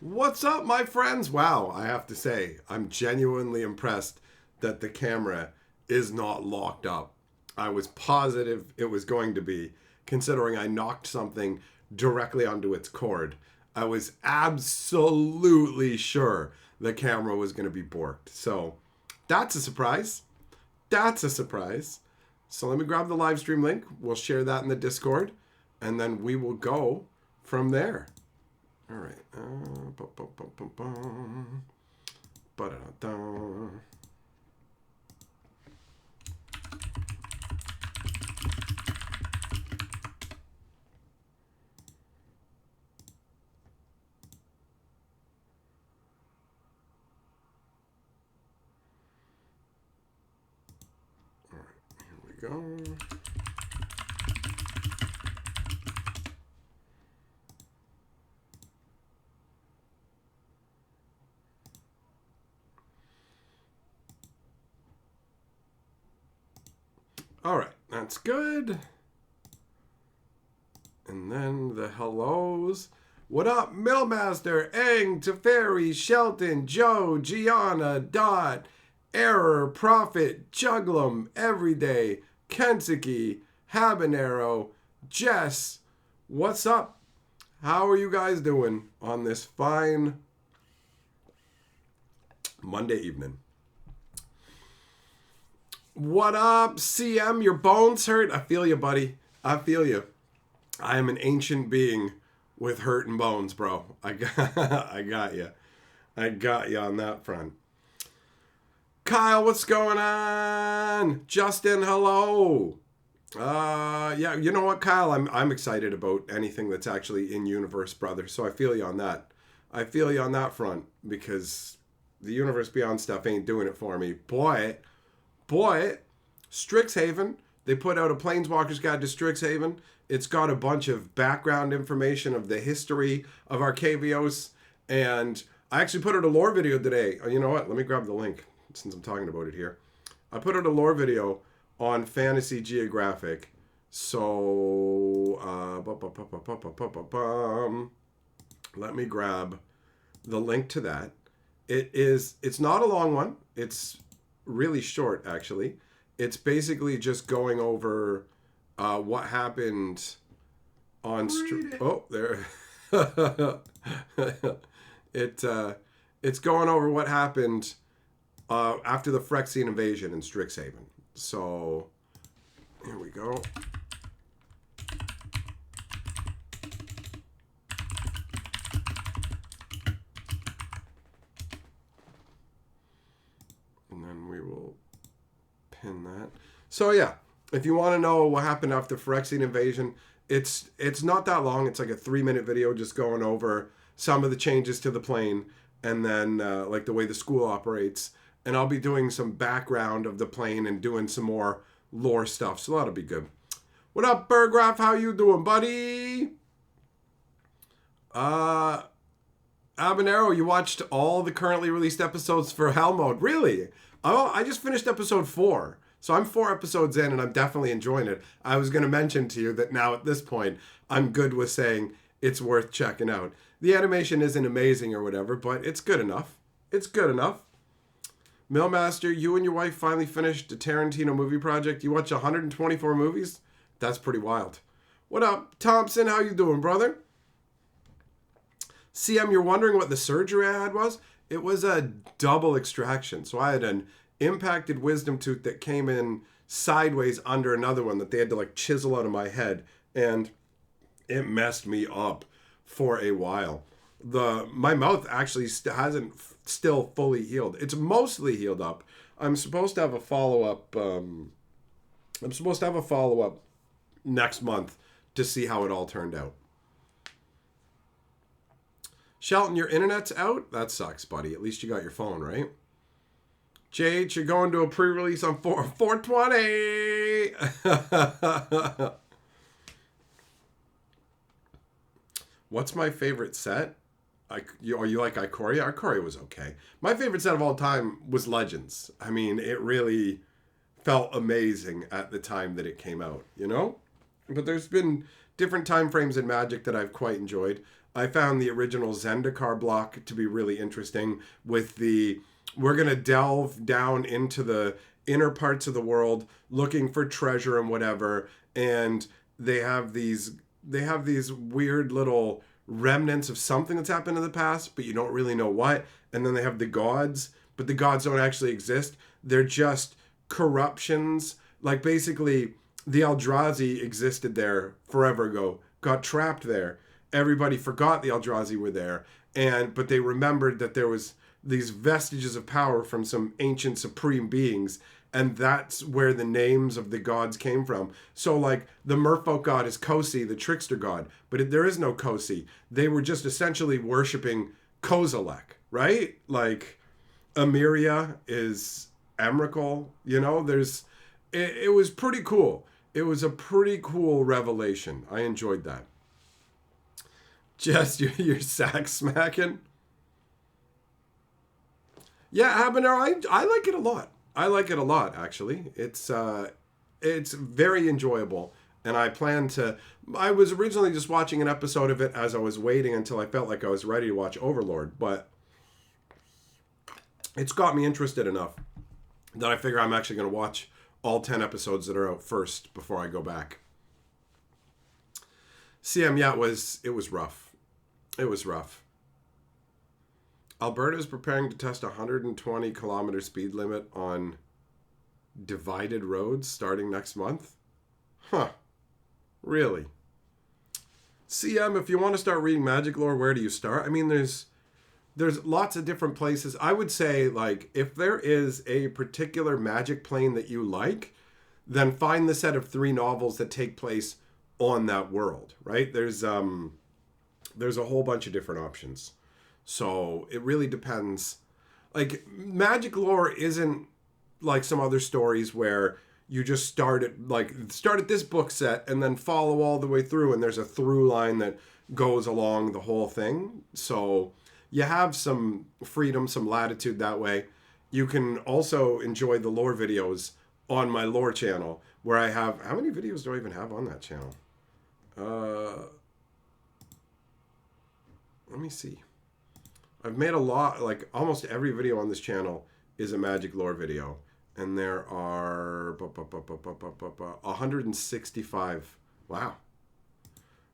What's up, my friends? Wow, I have to say, I'm genuinely impressed that the camera is not locked up. I was positive it was going to be, considering I knocked something directly onto its cord. I was absolutely sure the camera was going to be borked. So, that's a surprise. That's a surprise. So, let me grab the live stream link. We'll share that in the Discord, and then we will go from there. All right. Ba-da-da. All right. Here we go. All right. That's good. And then the hellos. What up, Millmaster, Eng, Teferi, Shelton, Joe, Gianna, Dot, Error, Prophet, Juglum, Everyday, Kentucky, Habanero, Jess. What's up? How are you guys doing on this fine Monday evening? What up, CM? Your bones hurt? I feel you, buddy. I feel you. I am an ancient being with hurt and bones, bro. I got you. I got you on that front. Kyle, what's going on? Justin, hello. Yeah, you know what, Kyle? I'm excited about anything that's actually in universe, brother. So I feel you on that. I feel you on that front because the universe beyond stuff ain't doing it for me. Boy, Strixhaven. They put out a Planeswalker's Guide to Strixhaven. It's got a bunch of background information of the history of Arcavios. And I actually put out a lore video today. You know what? Let me grab the link since I'm talking about it here. I put out a lore video on Fantasy Geographic. So, let me grab the link to that. It's not a long one. It's really short, actually. It's basically just going over what happened on oh there it's going over what happened after the Phyrexian invasion in Strixhaven. So here we go. And then we will pin that. So yeah, if you want to know what happened after Phyrexian invasion, it's not that long. It's like a 3-minute video just going over some of the changes to the plane and then like the way the school operates. And I'll be doing some background of the plane and doing some more lore stuff. So that'll be good. What up, Burgraff? How you doing, buddy? Habanero, you watched all the currently released episodes for Hell Mode. Really? Oh, I just finished episode 4. So I'm 4 episodes in and I'm definitely enjoying it. I was going to mention to you that now at this point, I'm good with saying it's worth checking out. The animation isn't amazing or whatever, but it's good enough. It's good enough. Millmaster, you and your wife finally finished a Tarantino movie project. You watch 124 movies? That's pretty wild. What up, Thompson? How you doing, brother? CM, you're wondering what the surgery I had was? It was a double extraction. So I had an impacted wisdom tooth that came in sideways under another one that they had to like chisel out of my head, and it messed me up for a while. My mouth actually hasn't still fully healed. It's mostly healed up. I'm supposed to have a follow-up next month to see how it all turned out. Shelton, your internet's out? That sucks, buddy. At least you got your phone, right? JH, you're going to a pre-release on 420. What's my favorite set? Are you like Ikoria? Ikoria was okay. My favorite set of all time was Legends. I mean, it really felt amazing at the time that it came out, you know? But there's been different time frames in Magic that I've quite enjoyed. I found the original Zendikar block to be really interesting with we're going to delve down into the inner parts of the world looking for treasure and whatever, and they have these weird little remnants of something that's happened in the past, but you don't really know what. And then they have the gods, but the gods don't actually exist. They're just corruptions. Like basically the Eldrazi existed there forever ago, got trapped there. Everybody forgot the Eldrazi were there, but they remembered that there was these vestiges of power from some ancient supreme beings, and that's where the names of the gods came from. So like the merfolk god is Kosi, the trickster god, but there is no Kosi. They were just essentially worshiping Kozilek, right? Like Emeria is Emrakul, it was pretty cool. It was a pretty cool revelation. I enjoyed that. Just your sack smacking. Yeah, habanero. I like it a lot. I like it a lot, actually. It's very enjoyable, and I was originally just watching an episode of it as I was waiting until I felt like I was ready to watch Overlord, but it's got me interested enough that I figure I'm actually going to watch all 10 episodes that are out first before I go back. CM, yeah, it was rough. It was rough. Alberta is preparing to test a 120-kilometer speed limit on divided roads starting next month. Huh. Really? CM, if you want to start reading magic lore, where do you start? I mean, there's lots of different places. I would say, like, if there is a particular magic plane that you like, then find the set of 3 novels that take place on that world, right? There's a whole bunch of different options. So it really depends. Like, magic lore isn't like some other stories where you just start at this book set and then follow all the way through, and there's a through line that goes along the whole thing. So you have some freedom, some latitude that way. You can also enjoy the lore videos on my lore channel, where I have, how many videos do I even have on that channel? Let me see. I've made a lot, like almost every video on this channel is a magic lore video. And there are 165. Wow.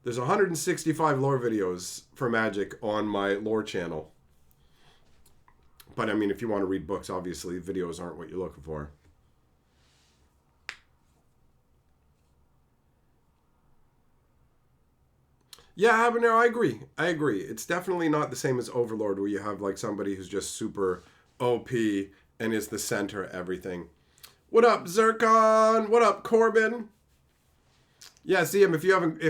There's 165 lore videos for magic on my lore channel. But I mean, if you want to read books, obviously videos aren't what you're looking for. Yeah, Habanero, I agree. It's definitely not the same as Overlord, where you have like somebody who's just super OP and is the center of everything. What up, Zircon? What up, Corbin? Yeah, see him. If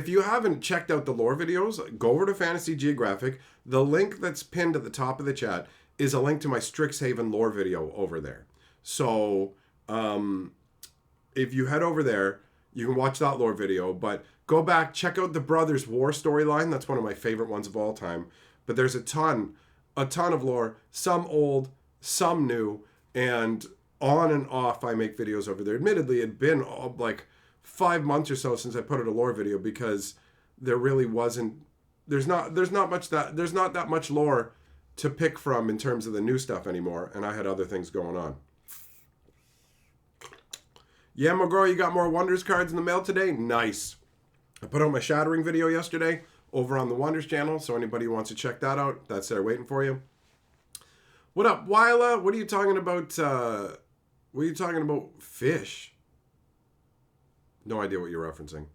you haven't checked out the lore videos, go over to Fantasy Geographic. The link that's pinned at the top of the chat is a link to my Strixhaven lore video over there. So if you head over there, you can watch that lore video, but go back, check out the Brothers War storyline. That's one of my favorite ones of all time. But there's a ton of lore, some old, some new, and on and off I make videos over there. Admittedly, it'd been like 5 months or so since I put out a lore video, because there really wasn't, there's not that much lore to pick from in terms of the new stuff anymore, and I had other things going on. Yeah, McGraw, you got more Wonders cards in the mail today? Nice. I put out my Shattering video yesterday over on the Wonders channel, so anybody who wants to check that out, that's there waiting for you. What up, Wyla? What are you talking about? Fish? No idea what you're referencing.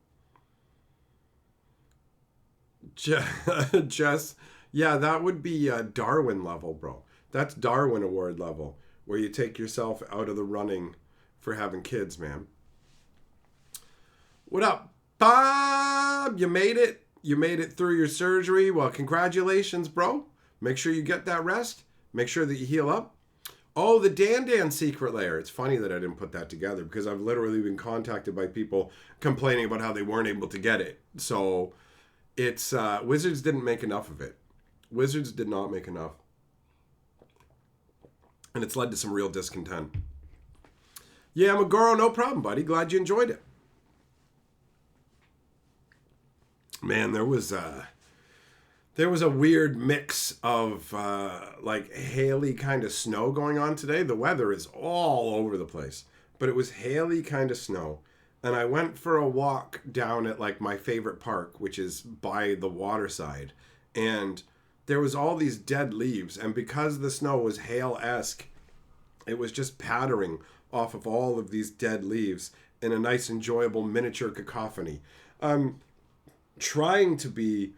Jess, yeah, that would be Darwin level, bro. That's Darwin Award level, where you take yourself out of the running for having kids, man. What up, Bob? You made it. You made it through your surgery. Well, congratulations, bro. Make sure you get that rest. Make sure that you heal up. Oh, the Dan secret lair. It's funny that I didn't put that together, because I've literally been contacted by people complaining about how they weren't able to get it. So it's Wizards didn't make enough of it. Wizards did not make enough. And it's led to some real discontent. Yeah, Magoro, no problem, buddy. Glad you enjoyed it. There was a weird mix of like haily kind of snow going on today. The weather is all over the place, but it was haily kind of snow. And I went for a walk down at like my favorite park, which is by the waterside. And there was all these dead leaves. And because the snow was hail-esque, it was just pattering off of all of these dead leaves in a nice, enjoyable miniature cacophony. I'm trying to be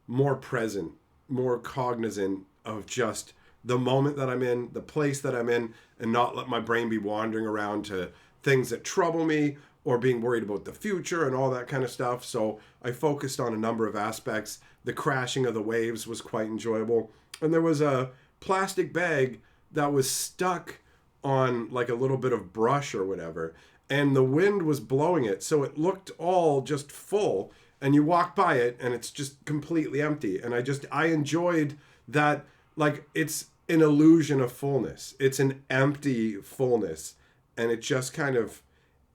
more present, more cognizant of just the moment that I'm in, the place that I'm in, and not let my brain be wandering around to things that trouble me or being worried about the future and all that kind of stuff. So I focused on a number of aspects. The crashing of the waves was quite enjoyable. And there was a plastic bag that was stuck on like a little bit of brush or whatever. And the wind was blowing it. So it looked all just full. And you walk by it and it's just completely empty. And I enjoyed that. Like, it's an illusion of fullness. It's an empty fullness. And it just kind of,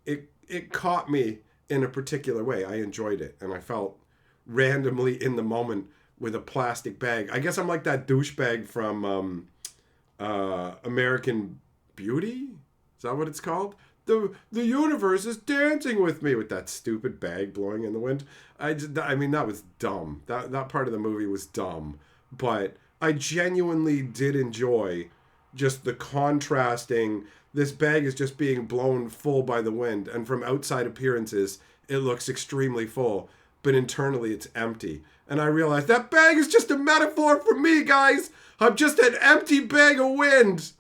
it caught me in a particular way. I enjoyed it. And I felt randomly in the moment with a plastic bag. I guess I'm like that douchebag from American Beauty? Is that what it's called? The universe is dancing with me, with that stupid bag blowing in the wind. I mean, that was dumb. That part of the movie was dumb. But I genuinely did enjoy just the contrasting. This bag is just being blown full by the wind, and from outside appearances, it looks extremely full, but internally it's empty. And I realized that bag is just a metaphor for me, guys. I'm just an empty bag of wind.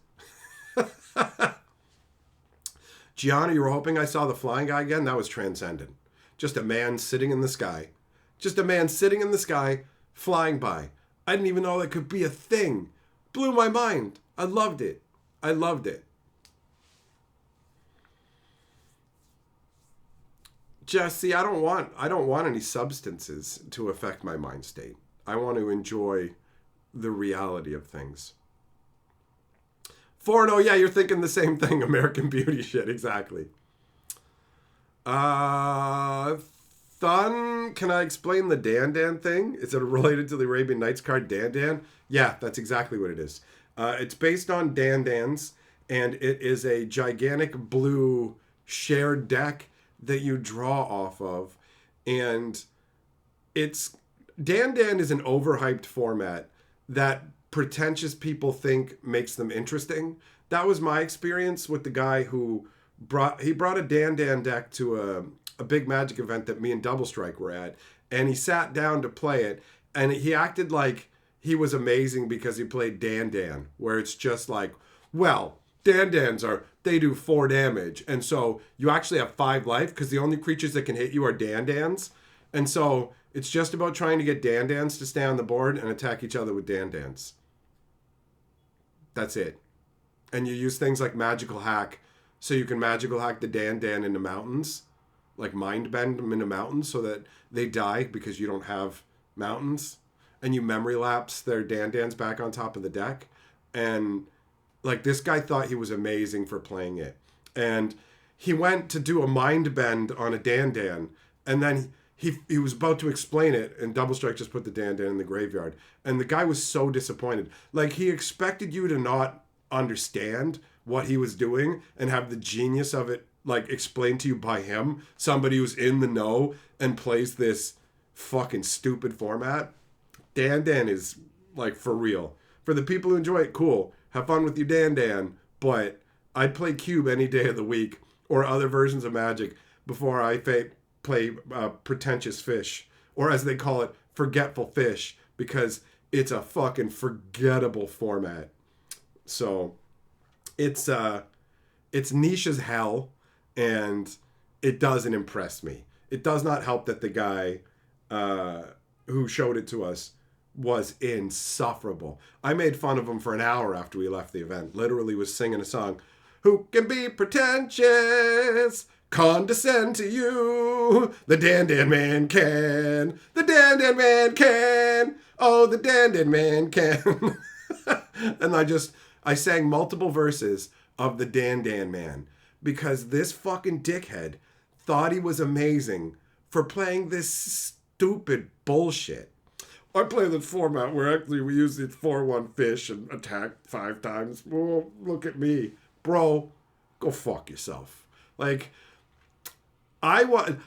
Gianna, you were hoping I saw the flying guy again? That was transcendent. Just a man sitting in the sky. Just a man sitting in the sky, flying by. I didn't even know that could be a thing. Blew my mind. I loved it. I loved it. Jesse, I don't want any substances to affect my mind state. I want to enjoy the reality of things. Forno, yeah, you're thinking the same thing. American Beauty shit, exactly. Thun, can I explain the Dan Dan thing? Is it related to the Arabian Nights card Dan Dan? Yeah, that's exactly what it is. It's based on Dan Dan's, and it is a gigantic blue shared deck that you draw off of. And it's Dan Dan is an overhyped format that pretentious people think makes them interesting. That was my experience with the guy who brought a Dan Dan deck to a big Magic event that me and Double Strike were at, and he sat down to play it, and he acted like he was amazing because he played Dan Dan, where it's just like, well, Dan Dans they do 4 damage, and so you actually have 5 life because the only creatures that can hit you are Dan Dans, and so it's just about trying to get Dan Dans to stay on the board and attack each other with Dan Dans. That's it. And you use things like Magical Hack, so you can Magical Hack the Dan Dan into mountains, like Mind Bend them into mountains so that they die because you don't have mountains, and you Memory Lapse their Dan Dans back on top of the deck. And like, this guy thought he was amazing for playing it. And he went to do a Mind Bend on a Dan Dan, and then he was about to explain it, and Double Strike just put the Dan Dan in the graveyard. And the guy was so disappointed. Like, he expected you to not understand what he was doing and have the genius of it, like, explained to you by him, somebody who's in the know and plays this fucking stupid format. Dan Dan is, like, for real. For the people who enjoy it, cool. Have fun with your Dan Dan. But I'd play Cube any day of the week or other versions of Magic before I play Pretentious Fish, or as they call it, Forgetful Fish, because it's a fucking forgettable format. So it's niche as hell, and it doesn't impress me. It does not help that the guy who showed it to us was insufferable. I made fun of him for an hour after we left the event. Literally was singing a song. Who can be pretentious? Condescend to you. The Dan Dan Man can. The Dan Dan Man can. Oh, the Dan Dan Man can. And I sang multiple verses of the Dan Dan Man because this fucking dickhead thought he was amazing for playing this stupid bullshit. I play this format where actually we use the 4-1 fish and attack 5 times. Well, look at me. Bro, go fuck yourself. Like, I want...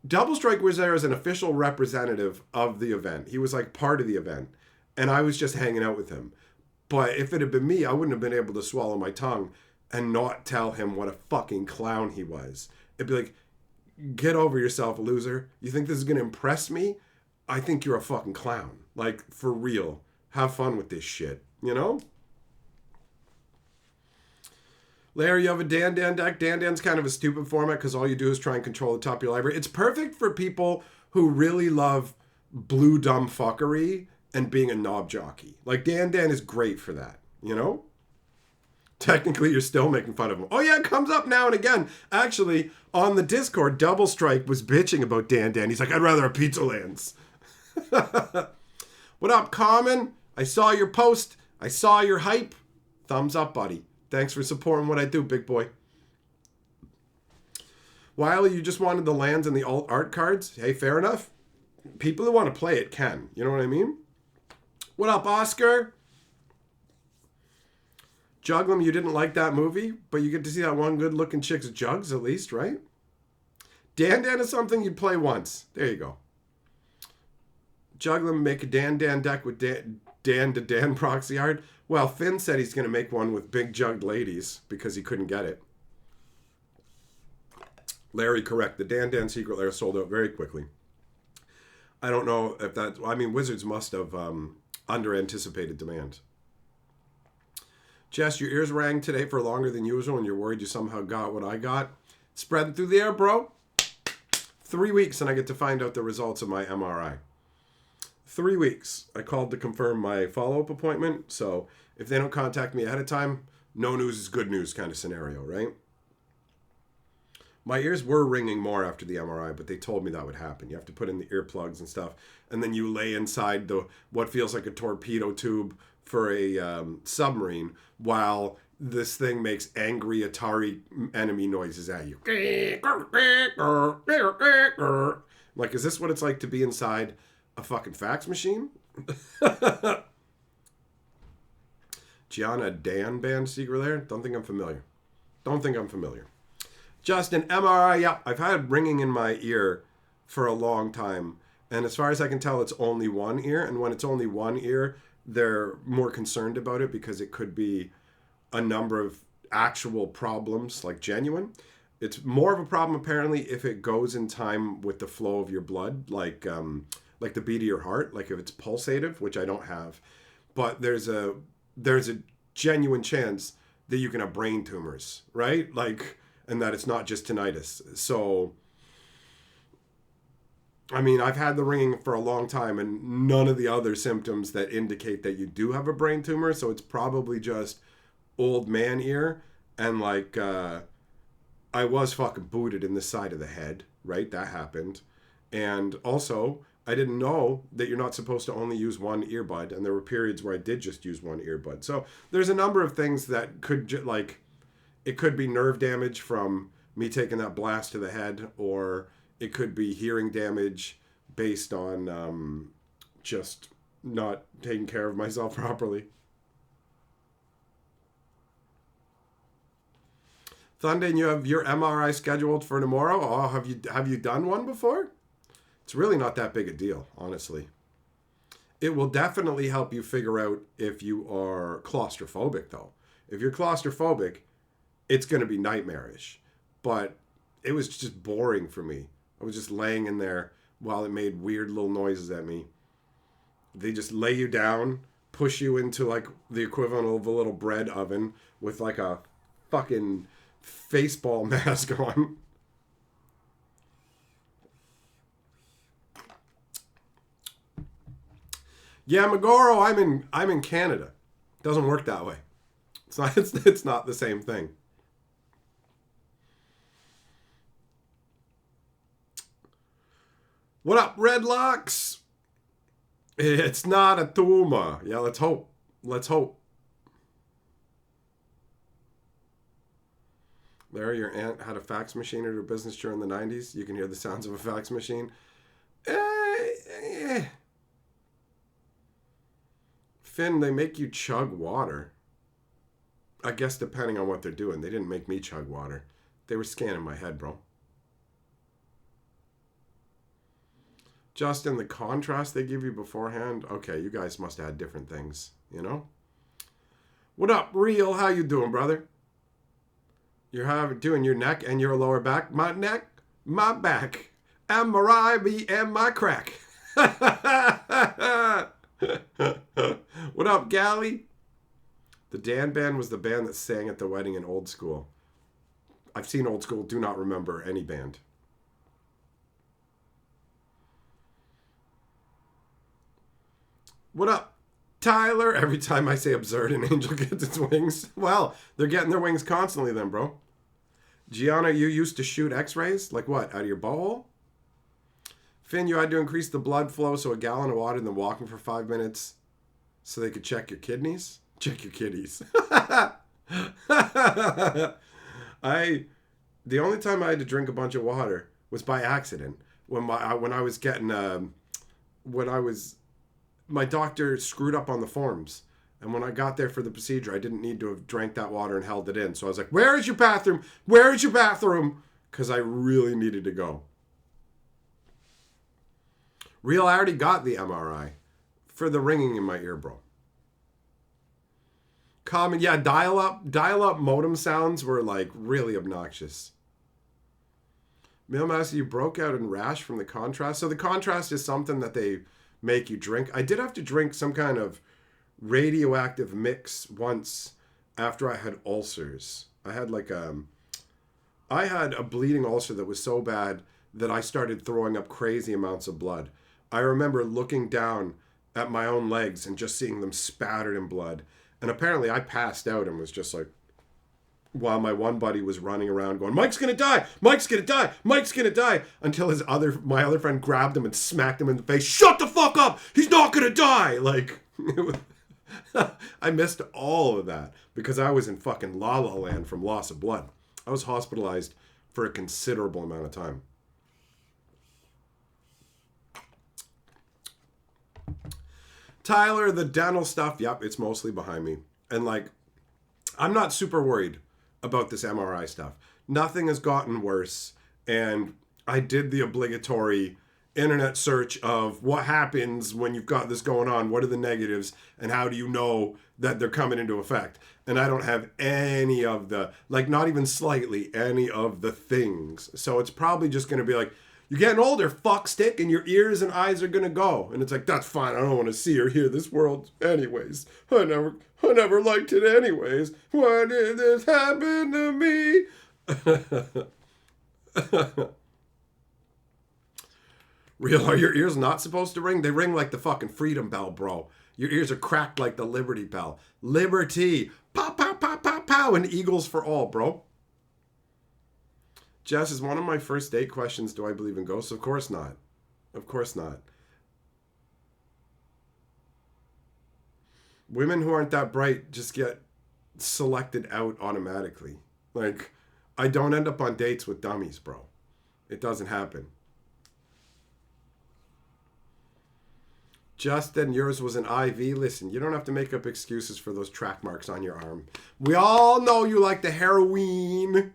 Double Strike was there as an official representative of the event. He was like part of the event. And I was just hanging out with him. But if it had been me, I wouldn't have been able to swallow my tongue and not tell him what a fucking clown he was. It'd be like, get over yourself, loser. You think this is going to impress me? I think you're a fucking clown. Like, for real. Have fun with this shit, you know? Larry, you have a Dan deck. Dan's kind of a stupid format because all you do is try and control the top of your library. It's perfect for people who really love blue dumb fuckery and being a knob jockey. Like, Dan is great for that, you know? Technically, you're still making fun of him. Oh, yeah, it comes up now and again. Actually, on the Discord, Double Strike was bitching about Dan. He's like, I'd rather have Pizza Lands. What up, Common? I saw your post. I saw your hype. Thumbs up, buddy. Thanks for supporting what I do, big boy. Wiley, you just wanted the lands and the alt art cards? Hey, fair enough. People who want to play it can. You know what I mean? What up, Oscar? Juglum, you didn't like that movie, but you get to see that one good-looking chick's jugs at least, right? Dan is something you'd play once. There you go. Juglum, make a Dan deck with Dan to Dan proxy art. Well, Finn said he's going to make one with big jugged ladies because he couldn't get it. Larry, correct. The Dan Secret Lair sold out very quickly. I don't know if that... I mean, Wizards must have under-anticipated demand. Jess, your ears rang today for longer than usual and you're worried you somehow got what I got. Spread it through the air, bro. 3 weeks and I get to find out the results of my MRI. 3 weeks. I called to confirm my follow-up appointment. So if they don't contact me ahead of time, no news is good news kind of scenario, right? My ears were ringing more after the MRI, but they told me that would happen. You have to put in the earplugs and stuff. And then you lay inside the what feels like a torpedo tube for a submarine while this thing makes angry Atari enemy noises at you. Like, is this what it's like to be inside a fucking fax machine? Gianna Dan band Secret Lair? Don't think I'm familiar. Justin, MRI, yeah, I've had ringing in my ear for a long time. And as far as I can tell, it's only one ear. And when it's only one ear, they're more concerned about it because it could be a number of actual problems, like genuine. It's more of a problem, apparently, if it goes in time with the flow of your blood, like the beat of your heart, like if it's pulsative, which I don't have. But there's a genuine chance that you can have brain tumors, right? Like, and that it's not just tinnitus. So, I mean, I've had the ringing for a long time and none of the other symptoms that indicate that you do have a brain tumor. So it's probably just old man ear. And like, I was fucking booted in the side of the head, right? That happened. And also, I didn't know that you're not supposed to only use one earbud. And there were periods where I did just use one earbud. So there's a number of things that could it could be nerve damage from me taking that blast to the head, or it could be hearing damage based on just not taking care of myself properly. Thunden, you have your MRI scheduled for tomorrow. Oh, have you done one before? It's really not that big a deal, honestly. It will definitely help you figure out if you are claustrophobic, though. If you're claustrophobic, it's going to be nightmarish. But it was just boring for me. I was just laying in there while it made weird little noises at me. They just lay you down, push you into like the equivalent of a little bread oven with like a fucking baseball mask on. Yeah, Magoro, I'm in Canada. It doesn't work that way. It's not the same thing. What up, Redlocks? It's not a tumor. Yeah, let's hope. Larry, your aunt had a fax machine at her business during the 90s. You can hear the sounds of a fax machine. Finn, they make you chug water. I guess depending on what they're doing. They didn't make me chug water. They were scanning my head, bro. Just in the contrast they give you beforehand. Okay, you guys must have had different things, you know? What up, Real? How you doing, brother? You're doing your neck and your lower back. My neck, my back, and my ribby and my crack. What up, Gally? The Dan Band was the band that sang at the wedding in Old School. I've seen Old School, do not remember any band. What up, Tyler? Every time I say absurd, an angel gets its wings. Well, they're getting their wings constantly then, bro. Gianna, you used to shoot x-rays? Like what, out of your butthole? Finn, you had to increase the blood flow so a gallon of water and then walking for 5 minutes so they could check your kidneys? Check your kidneys. The only time I had to drink a bunch of water was by accident. When my doctor screwed up on the forms. And when I got there for the procedure, I didn't need to have drank that water and held it in. So I was like, where is your bathroom? Where is your bathroom? Because I really needed to go. Real, I already got the MRI for the ringing in my ear, bro. Common, yeah, dial-up modem sounds were like really obnoxious. Mailmaster, you broke out in rash from the contrast. So the contrast is something that they make you drink. I did have to drink some kind of radioactive mix once after I had ulcers. I had a bleeding ulcer that was so bad that I started throwing up crazy amounts of blood. I remember looking down at my own legs and just seeing them spattered in blood. And apparently I passed out and was just like, while my one buddy was running around going, Mike's going to die, Mike's going to die, Mike's going to die, until my other friend grabbed him and smacked him in the face. Shut the fuck up! He's not going to die! Like, I missed all of that because I was in fucking La La Land from loss of blood. I was hospitalized for a considerable amount of time. Tyler, the dental stuff, yep, it's mostly behind me. And like, I'm not super worried about this MRI stuff. Nothing has gotten worse. And I did the obligatory internet search of what happens when you've got this going on. What are the negatives? And how do you know that they're coming into effect? And I don't have any of the, like not even slightly, any of the things. So it's probably just going to be like, you're getting older, fuck stick, and your ears and eyes are going to go. And it's like, that's fine. I don't want to see or hear this world anyways. I never liked it anyways. Why did this happen to me? Real, are your ears not supposed to ring? They ring like the fucking freedom bell, bro. Your ears are cracked like the Liberty bell. Liberty. Pow, pow, pow, pow, pow. And Eagles for all, bro. Jess, is one of my first date questions, do I believe in ghosts? Of course not. Of course not. Women who aren't that bright just get selected out automatically. Like, I don't end up on dates with dummies, bro. It doesn't happen. Justin, yours was an IV. Listen, you don't have to make up excuses for those track marks on your arm. We all know you like the heroin.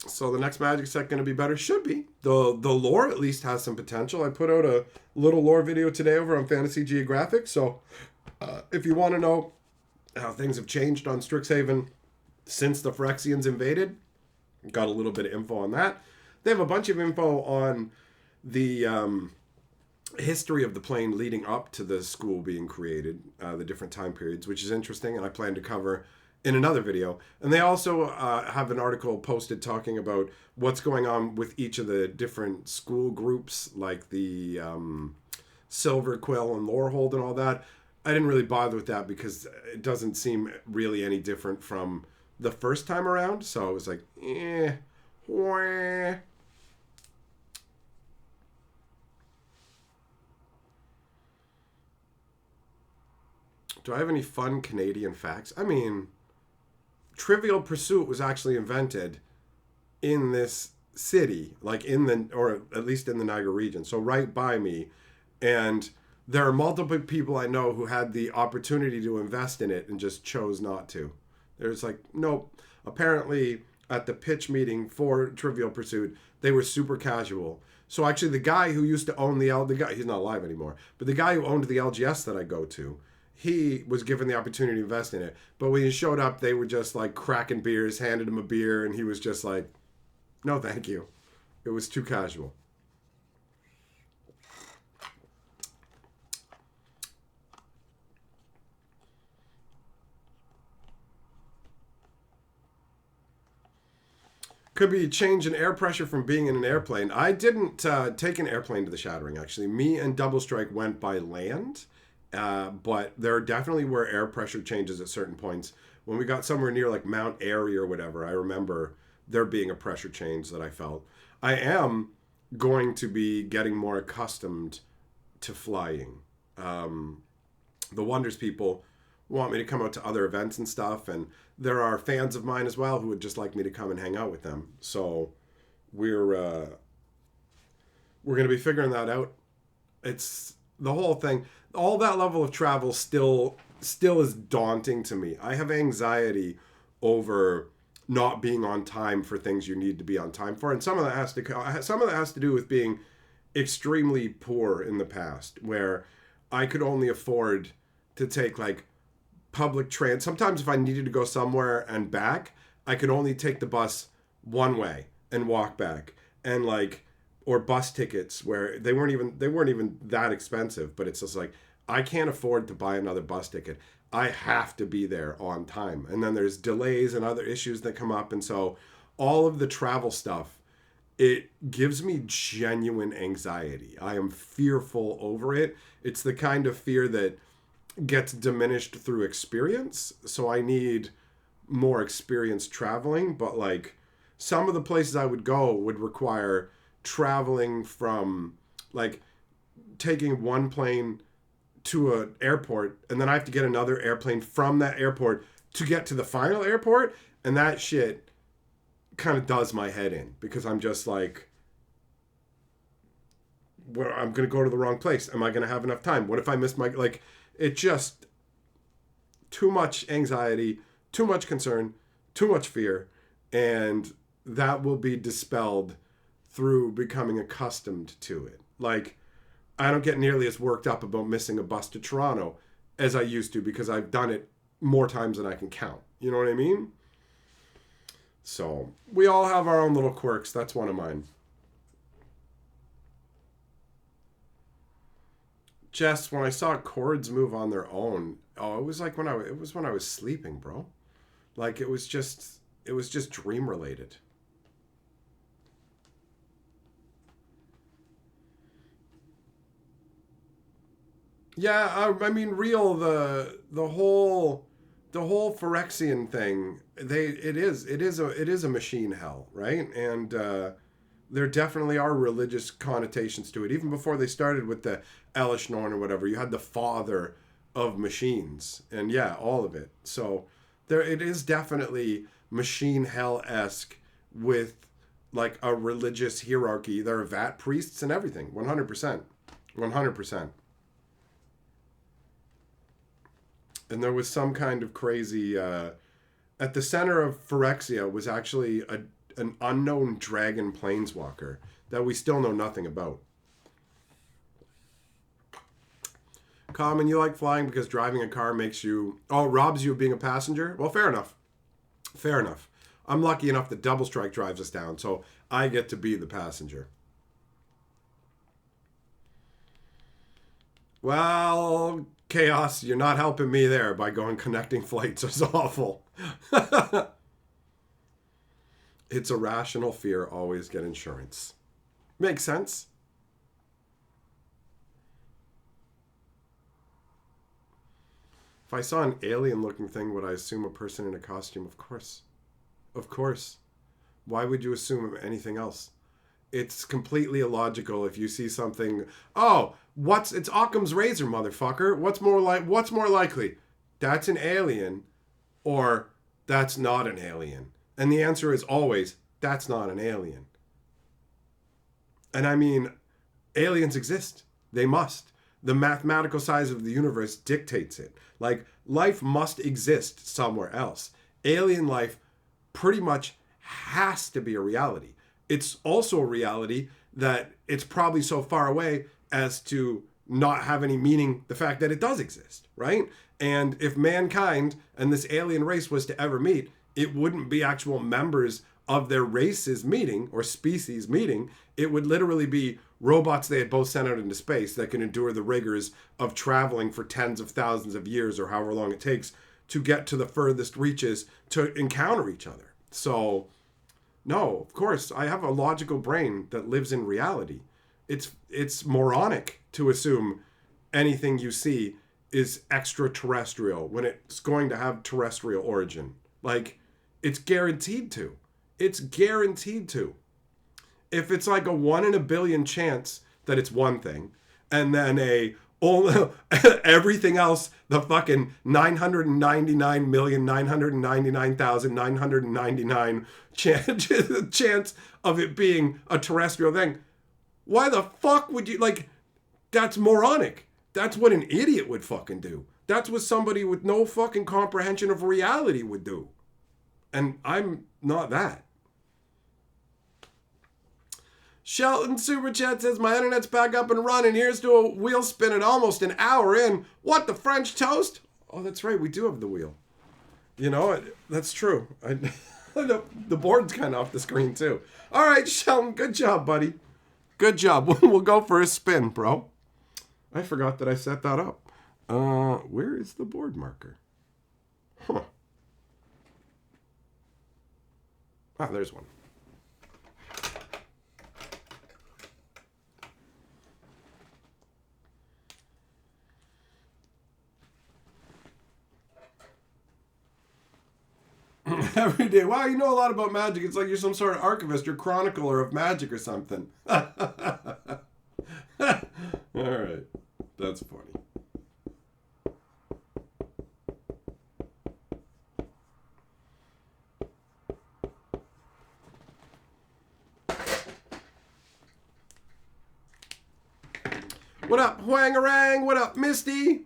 So the next magic set going to be better? Should be. The lore at least has some potential. I put out a little lore video today over on Fantasy Geographic. So if you want to know how things have changed on Strixhaven since the Phyrexians invaded, got a little bit of info on that. They have a bunch of info on the history of the plane leading up to the school being created, the different time periods, which is interesting, and I plan to cover in another video. And they also have an article posted talking about what's going on with each of the different school groups, like the Silver Quill and Lorehold and all that. I didn't really bother with that because it doesn't seem really any different from the first time around. So it was like, wah. Do I have any fun Canadian facts? I mean, Trivial Pursuit was actually invented in this city, like or at least in the Niagara region, so right by me. And there are multiple people I know who had the opportunity to invest in it and just chose not to. There's like, nope. Apparently, at the pitch meeting for Trivial Pursuit, they were super casual. So actually, the guy who used to own the guy, he's not alive anymore, but the guy who owned the LGS that I go to, he was given the opportunity to invest in it. But when he showed up, they were just like cracking beers, handed him a beer, and he was just like, no, thank you. It was too casual. Could be a change in air pressure from being in an airplane. I didn't take an airplane to the Shattering, actually. Me and Double Strike went by land, but there definitely were air pressure changes at certain points. When we got somewhere near like Mount Airy or whatever, I remember there being a pressure change that I felt. I am going to be getting more accustomed to flying. The Wonders people want me to come out to other events and stuff, and there are fans of mine as well who would just like me to come and hang out with them. So we're going to be figuring that out. It's the whole thing. All that level of travel still is daunting to me. I have anxiety over not being on time for things you need to be on time for, and some of that has to do with being extremely poor in the past, where I could only afford to take like public transit. Sometimes if I needed to go somewhere and back, I could only take the bus one way and walk back, and like, or bus tickets where they weren't even that expensive, but it's just like, I can't afford to buy another bus ticket. I have to be there on time. And then there's delays and other issues that come up, and so all of the travel stuff, it gives me genuine anxiety. I am fearful over it. It's the kind of fear that gets diminished through experience, so I need more experience traveling. But like, some of the places I would go would require traveling from, like, taking one plane to an airport, and then I have to get another airplane from that airport to get to the final airport, and that shit kind of does my head in, because I'm just like, well, I'm gonna go to the wrong place. Am I gonna have enough time? What if I miss my, like, it just, too much anxiety, too much concern, too much fear, and that will be dispelled through becoming accustomed to it. Like, I don't get nearly as worked up about missing a bus to Toronto as I used to, because I've done it more times than I can count. You know what I mean? So, we all have our own little quirks. That's one of mine. Jess, when I saw chords move on their own, it was like when I was sleeping, bro. Like, it was just dream related. Yeah, I mean, real the whole Phyrexian thing. It is a machine hell, right? And there definitely are religious connotations to it. Even before they started with the Elishnorn or whatever, you had the father of machines, and yeah, all of it. So it is definitely machine hell-esque, with like a religious hierarchy. There are vat priests and everything. 100%. 100%. And there was some kind of crazy, at the center of Phyrexia was actually an unknown dragon planeswalker that we still know nothing about. Common, you like flying because driving a car robs you of being a passenger? Well, fair enough. Fair enough. I'm lucky enough that Double Strike drives us down, so I get to be the passenger. Well, Chaos, you're not helping me there by going connecting flights. It's awful. It's a rational fear. Always get insurance. Makes sense. If I saw an alien-looking thing, would I assume a person in a costume? Of course. Of course. Why would you assume anything else? It's completely illogical if you see something. Oh, it's Occam's razor, motherfucker. What's more likely? That's an alien, or that's not an alien. And the answer is always, that's not an alien. And I mean, aliens exist. They must. The mathematical size of the universe dictates it. Like, life must exist somewhere else. Alien life pretty much has to be a reality. It's also a reality that it's probably so far away as to not have any meaning, the fact that it does exist, right? And if mankind and this alien race was to ever meet, it wouldn't be actual members of their races meeting or species meeting. It would literally be robots they had both sent out into space that can endure the rigors of traveling for tens of thousands of years or however long it takes to get to the furthest reaches to encounter each other. So, no, of course, I have a logical brain that lives in reality. It's moronic to assume anything you see is extraterrestrial when it's going to have terrestrial origin. Like, it's guaranteed to. It's guaranteed to. If it's like a 1 in a billion chance that it's one thing, and then everything else, the fucking 999,999,999 chance of it being a terrestrial thing, why the fuck would you, like, that's moronic. That's what an idiot would fucking do. That's what somebody with no fucking comprehension of reality would do. And I'm not that. Shelton Super Chat says, my internet's back up and running. Here's to a wheel spin at almost an hour in. What, the French toast? Oh, that's right. We do have the wheel. You know, that's true. The board's kind of off the screen, too. All right, Shelton, good job, buddy. Good job. We'll go for a spin, bro. I forgot that I set that up. Where is the board marker? Huh. Ah, there's one. Every day. Wow, you know a lot about magic. It's like you're some sort of archivist or chronicler of magic or something. All right. That's funny. What up, Hwangarang? What up, Misty?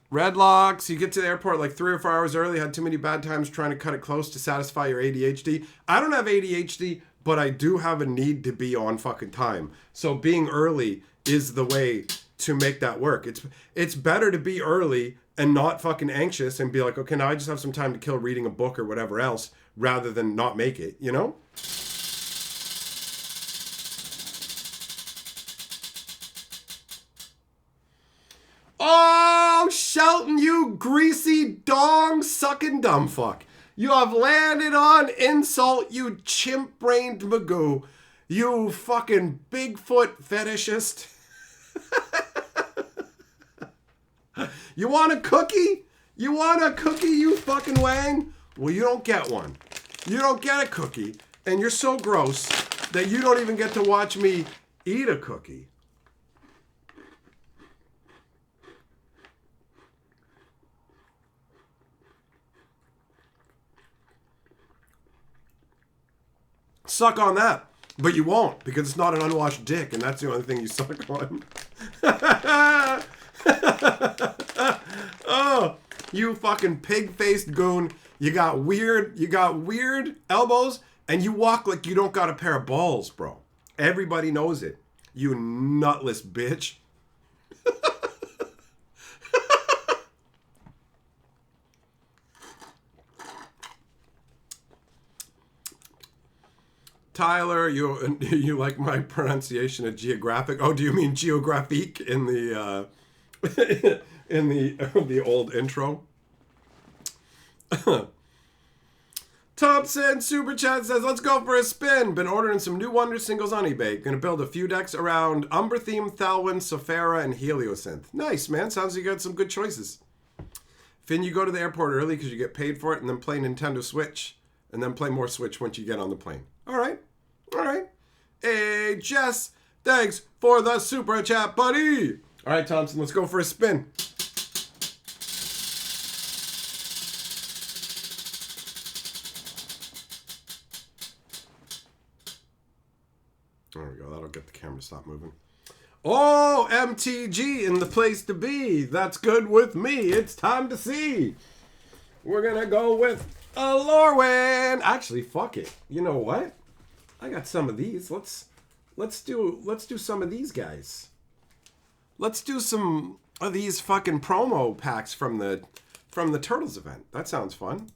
Redlocks, you get to the airport like 3 or 4 hours early, had too many bad times trying to cut it close to satisfy your ADHD. I don't have ADHD, but I do have a need to be on fucking time. So being early is the way to make that work. It's better to be early and not fucking anxious and be like, okay, now I just have some time to kill reading a book or whatever else, rather than not make it, you know? Oh, Shelton, you greasy dong-sucking dumb fuck. You have landed on insult, you chimp-brained magoo. You fucking Bigfoot fetishist. You want a cookie? You want a cookie, you fucking wang? Well, you don't get one. You don't get a cookie, and you're so gross that you don't even get to watch me eat a cookie. Suck on that. But you won't, because it's not an unwashed dick, and that's the only thing you suck on. Oh, you fucking pig-faced goon. You got weird elbows, and you walk like you don't got a pair of balls, bro. Everybody knows it. You nutless bitch. Tyler, you like my pronunciation of geographic? Oh, do you mean geographique in the in the old intro? Thompson Super Chat says, let's go for a spin. Been ordering some new Wonder singles on eBay. Gonna build a few decks around Umbertheme, Thalwyn, Sophera, and Heliosynth. Nice, man. Sounds like you got some good choices. Finn, you go to the airport early because you get paid for it, and then play Nintendo Switch, and then play more Switch once you get on the plane. All right. Hey, Jess, thanks for the Super Chat, buddy. All right, Thompson, let's go for a spin. There we go. That'll get the camera to stop moving. Oh, MTG in the place to be. That's good with me. It's time to see. We're going to go with a Lorwyn. Actually, fuck it. You know what? I got some of these. Let's do some of these guys. Let's do some of these fucking promo packs from the Turtles event. That sounds fun.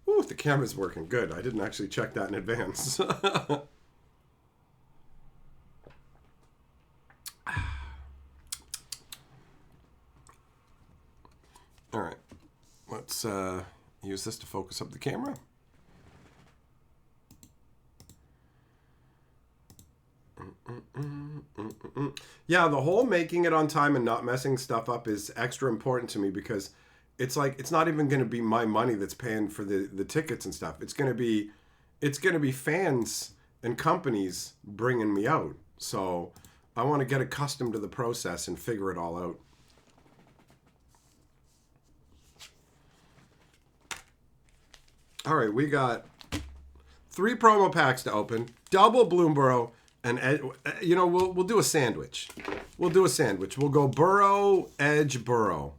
Ooh, the camera's working good. I didn't actually check that in advance. All right. Let's use this to focus up the camera. Yeah, the whole making it on time and not messing stuff up is extra important to me because it's like it's not even going to be my money that's paying for the tickets and stuff. It's going to be fans and companies bringing me out. So I want to get accustomed to the process and figure it all out. All right, we got 3 promo packs to open, double Bloomborough, and you know we'll do a sandwich. We'll do a sandwich. We'll go Burrow, Edge, Burrow.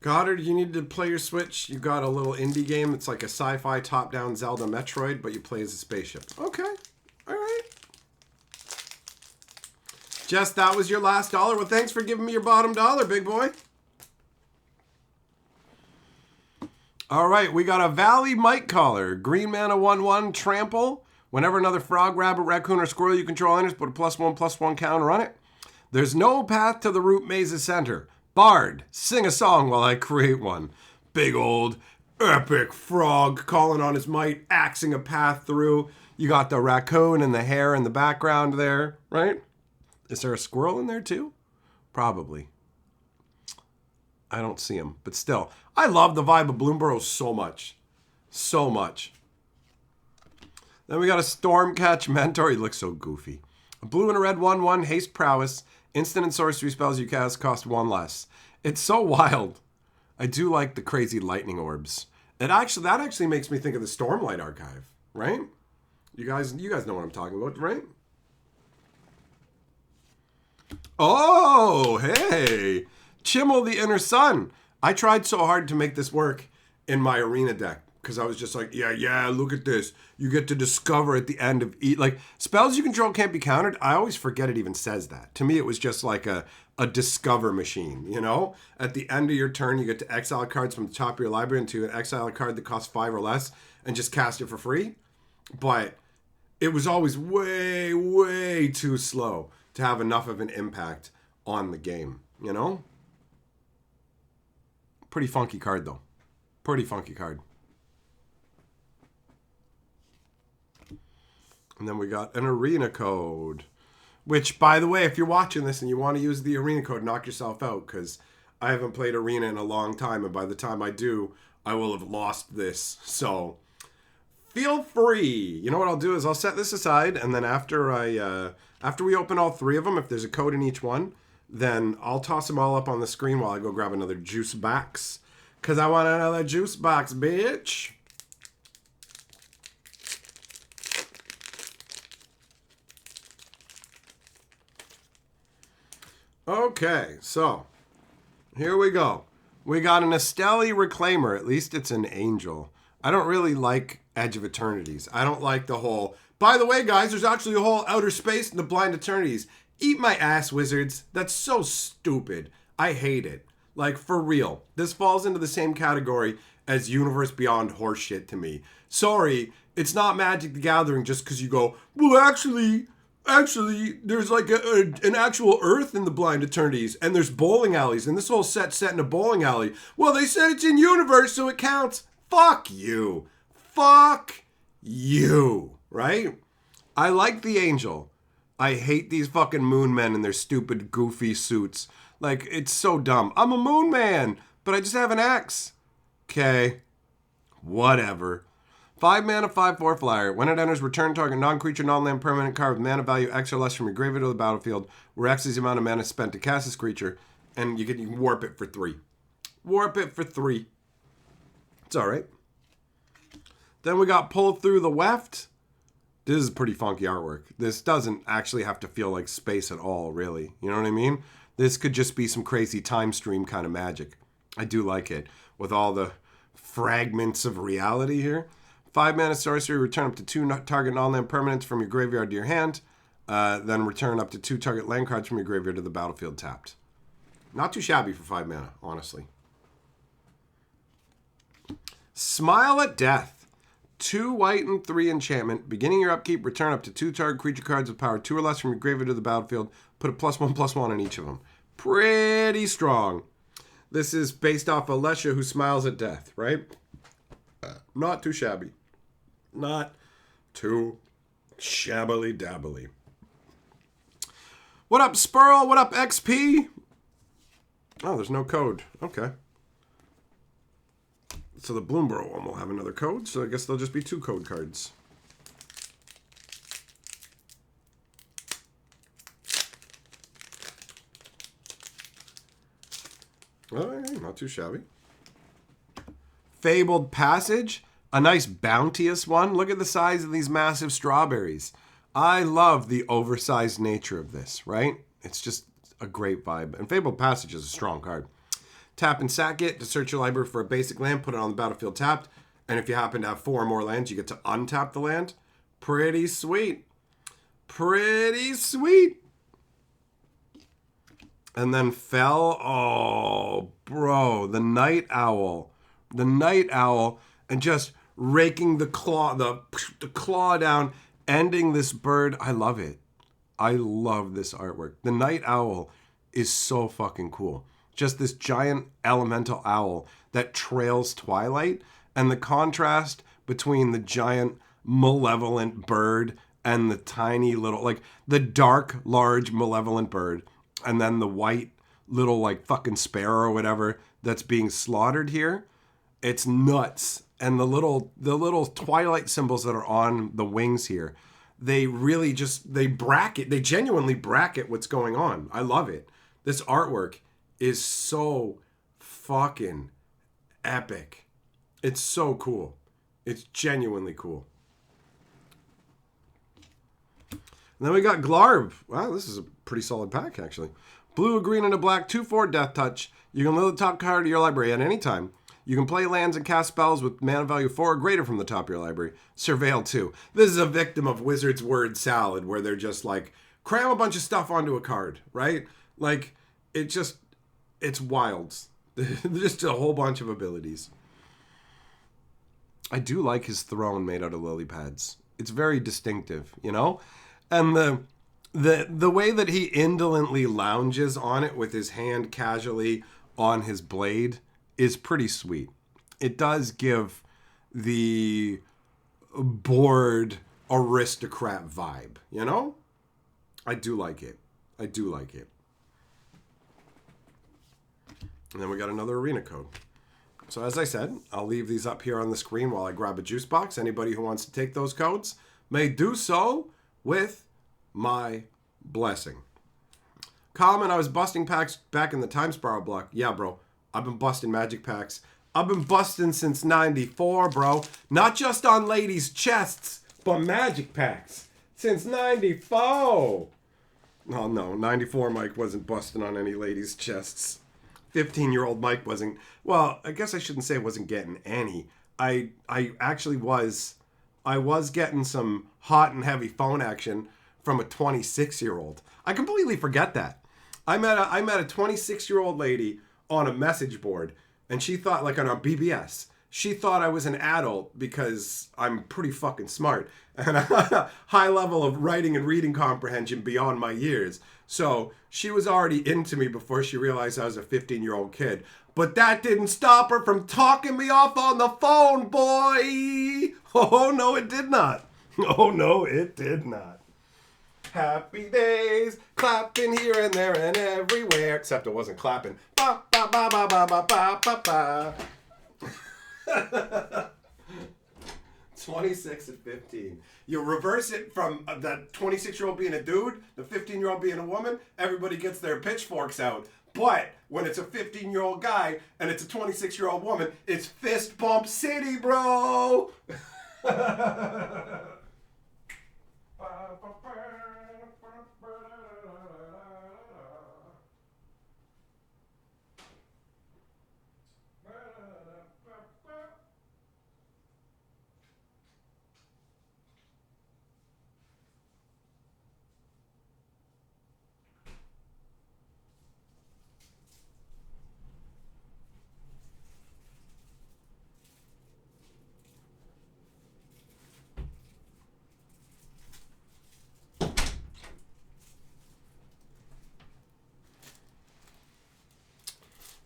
Goddard, you need to play your Switch. You got a little indie game. It's like a sci-fi top-down Zelda Metroid, but you play as a spaceship. Okay, all right. Jess, that was your last dollar. Well, thanks for giving me your bottom dollar, big boy. All right, we got a Valley Mike Collar. Green mana 1/1, trample. Whenever another frog, rabbit, raccoon, or squirrel you control enters, put a +1/+1 counter on it. There's no path to the root maze's center. Bard, sing a song while I create one. Big old epic frog calling on his might, axing a path through. You got the raccoon and the hare in the background there, right? Is there a squirrel in there too? Probably. I don't see him, but still. I love the vibe of Bloomborough so much. So much. Then we got a Stormcatch Mentor. He looks so goofy. A blue and a red 1/1, haste prowess. Instant and sorcery spells you cast cost 1 less. It's so wild. I do like the crazy lightning orbs. That actually makes me think of the Stormlight Archive, right? You guys know what I'm talking about, right? Oh, hey. Chimmel the Inner Sun. I tried so hard to make this work in my arena deck because I was just like, yeah, look at this. You get to discover at the end of each, like, spells you control can't be countered. I always forget it even says that. To me, it was just like a discover machine, you know? At the end of your turn, you get to exile cards from the top of your library into an exile card that costs 5 or less and just cast it for free. But it was always way, way too slow to have enough of an impact on the game, you know? Pretty funky card, though. Pretty funky card. And then we got an arena code. Which, by the way, if you're watching this and you want to use the arena code, knock yourself out. Because I haven't played arena in a long time. And by the time I do, I will have lost this. So, feel free. You know what I'll do is I'll set this aside. And then after we open all 3 of them, if there's a code in each one, then I'll toss them all up on the screen while I go grab another juice box. Because I want another juice box, bitch. Okay, so here we go. We got an Estelle Reclaimer. At least it's an angel. I don't really like Edge of Eternities. I don't like the whole... By the way, guys, there's actually a whole outer space in the Blind Eternities. Eat my ass, Wizards. That's so stupid. I hate it. Like, for real. This falls into the same category as Universe Beyond horseshit to me. Sorry, it's not Magic the Gathering just because you go, well, actually, there's like an actual Earth in the Blind Eternities, and there's bowling alleys, and this whole set's set in a bowling alley. Well, they said it's in Universe, so it counts. Fuck you. Fuck you. Right? I like the Angel. I hate these fucking moon men in their stupid, goofy suits. Like, it's so dumb. I'm a moon man, but I just have an axe. Okay. Whatever. 5 mana, 5/4 flyer. When it enters, return target non-creature, non-land permanent card with mana value X or less from your graveyard to the battlefield, where X is the amount of mana spent to cast this creature, and you can warp it for 3. Warp it for 3. It's alright. Then we got Pull Through the Weft. This is pretty funky artwork. This doesn't actually have to feel like space at all, really. You know what I mean? This could just be some crazy time stream kind of magic. I do like it. With all the fragments of reality here. 5-mana sorcery, return up to 2 target non-land permanents from your graveyard to your hand. Then return up to 2 target land cards from your graveyard to the battlefield tapped. Not too shabby for 5 mana, honestly. Smile at Death. 2 white and 3 enchantment. Beginning your upkeep, return up to 2 target creature cards with power 2 or less from your graveyard to the battlefield. Put a +1/+1 on each of them. Pretty strong. This is based off Alessia, who smiles at death, right? Not too shabby. Not too shabbily dabbly. What up, Spurl? What up, XP? Oh, there's no code. Okay. So the Bloomborough one will have another code, so I guess there'll just be 2 code cards. Oh, hey, not too shabby. Fabled Passage. A nice bounteous one. Look at the size of these massive strawberries. I love the oversized nature of this, right? It's just a great vibe. And Fabled Passage is a strong card. Tap and sack it to search your library for a basic land, put it on the battlefield tapped, and if you happen to have 4 or more lands, you get to untap the land. Pretty sweet. Pretty sweet. And then fell, oh, bro, the Night Owl. The Night Owl, and just raking the claw down, ending this bird. I love it. I love this artwork. The Night Owl is so fucking cool. Just this giant elemental owl that trails twilight, and the contrast between the giant malevolent bird and the tiny little, like the dark, large, malevolent bird, and then the white little like fucking sparrow or whatever that's being slaughtered here. It's nuts. And the little twilight symbols that are on the wings here, they really just, they genuinely bracket what's going on. I love it. This artwork is so fucking epic. It's so cool. It's genuinely cool. And then we got Glarb. Wow, this is a pretty solid pack, actually. Blue, a green, and a black, 2/4 Death Touch. You can load the top card of your library at any time. You can play lands and cast spells with mana value 4 or greater from the top of your library. Surveil 2. This is a victim of Wizard's Word salad, where they're just like, cram a bunch of stuff onto a card, right? Like, it's wild. Just a whole bunch of abilities. I do like his throne made out of lily pads. It's very distinctive, you know? And the way that he indolently lounges on it with his hand casually on his blade is pretty sweet. It does give the bored aristocrat vibe, you know? I do like it. I do like it. And then we got another arena code. So as I said, I'll leave these up here on the screen while I grab a juice box. Anybody who wants to take those codes may do so with my blessing. Common, I was busting packs back in the Time Spiral block. Yeah, bro. I've been busting magic packs. I've been busting since 94, bro. Not just on ladies' chests, but magic packs. Since 94. Oh, no. 94 Mike wasn't busting on any ladies' chests. 15-year-old Mike wasn't. Well, I guess I shouldn't say wasn't getting any. I actually was. I was getting some hot and heavy phone action from a 26-year-old. I completely forget that. I met a 26-year-old lady on a message board, and she thought, like on our BBS, she thought I was an adult because I'm pretty fucking smart and a high level of writing and reading comprehension beyond my years. So she was already into me before she realized I was a 15-year-old kid. But that didn't stop her from talking me off on the phone, boy. Oh, no, it did not. Oh, no, it did not. Happy days, clapping here and there and everywhere. Except it wasn't clapping. Ba, ba, ba, ba, ba, ba, ba, ba, ba. 26 and 15. You reverse it from that 26-year-old being a dude, the 15-year-old being a woman, everybody gets their pitchforks out. But when it's a 15-year-old guy and it's a 26-year-old woman, it's fist bump city, bro.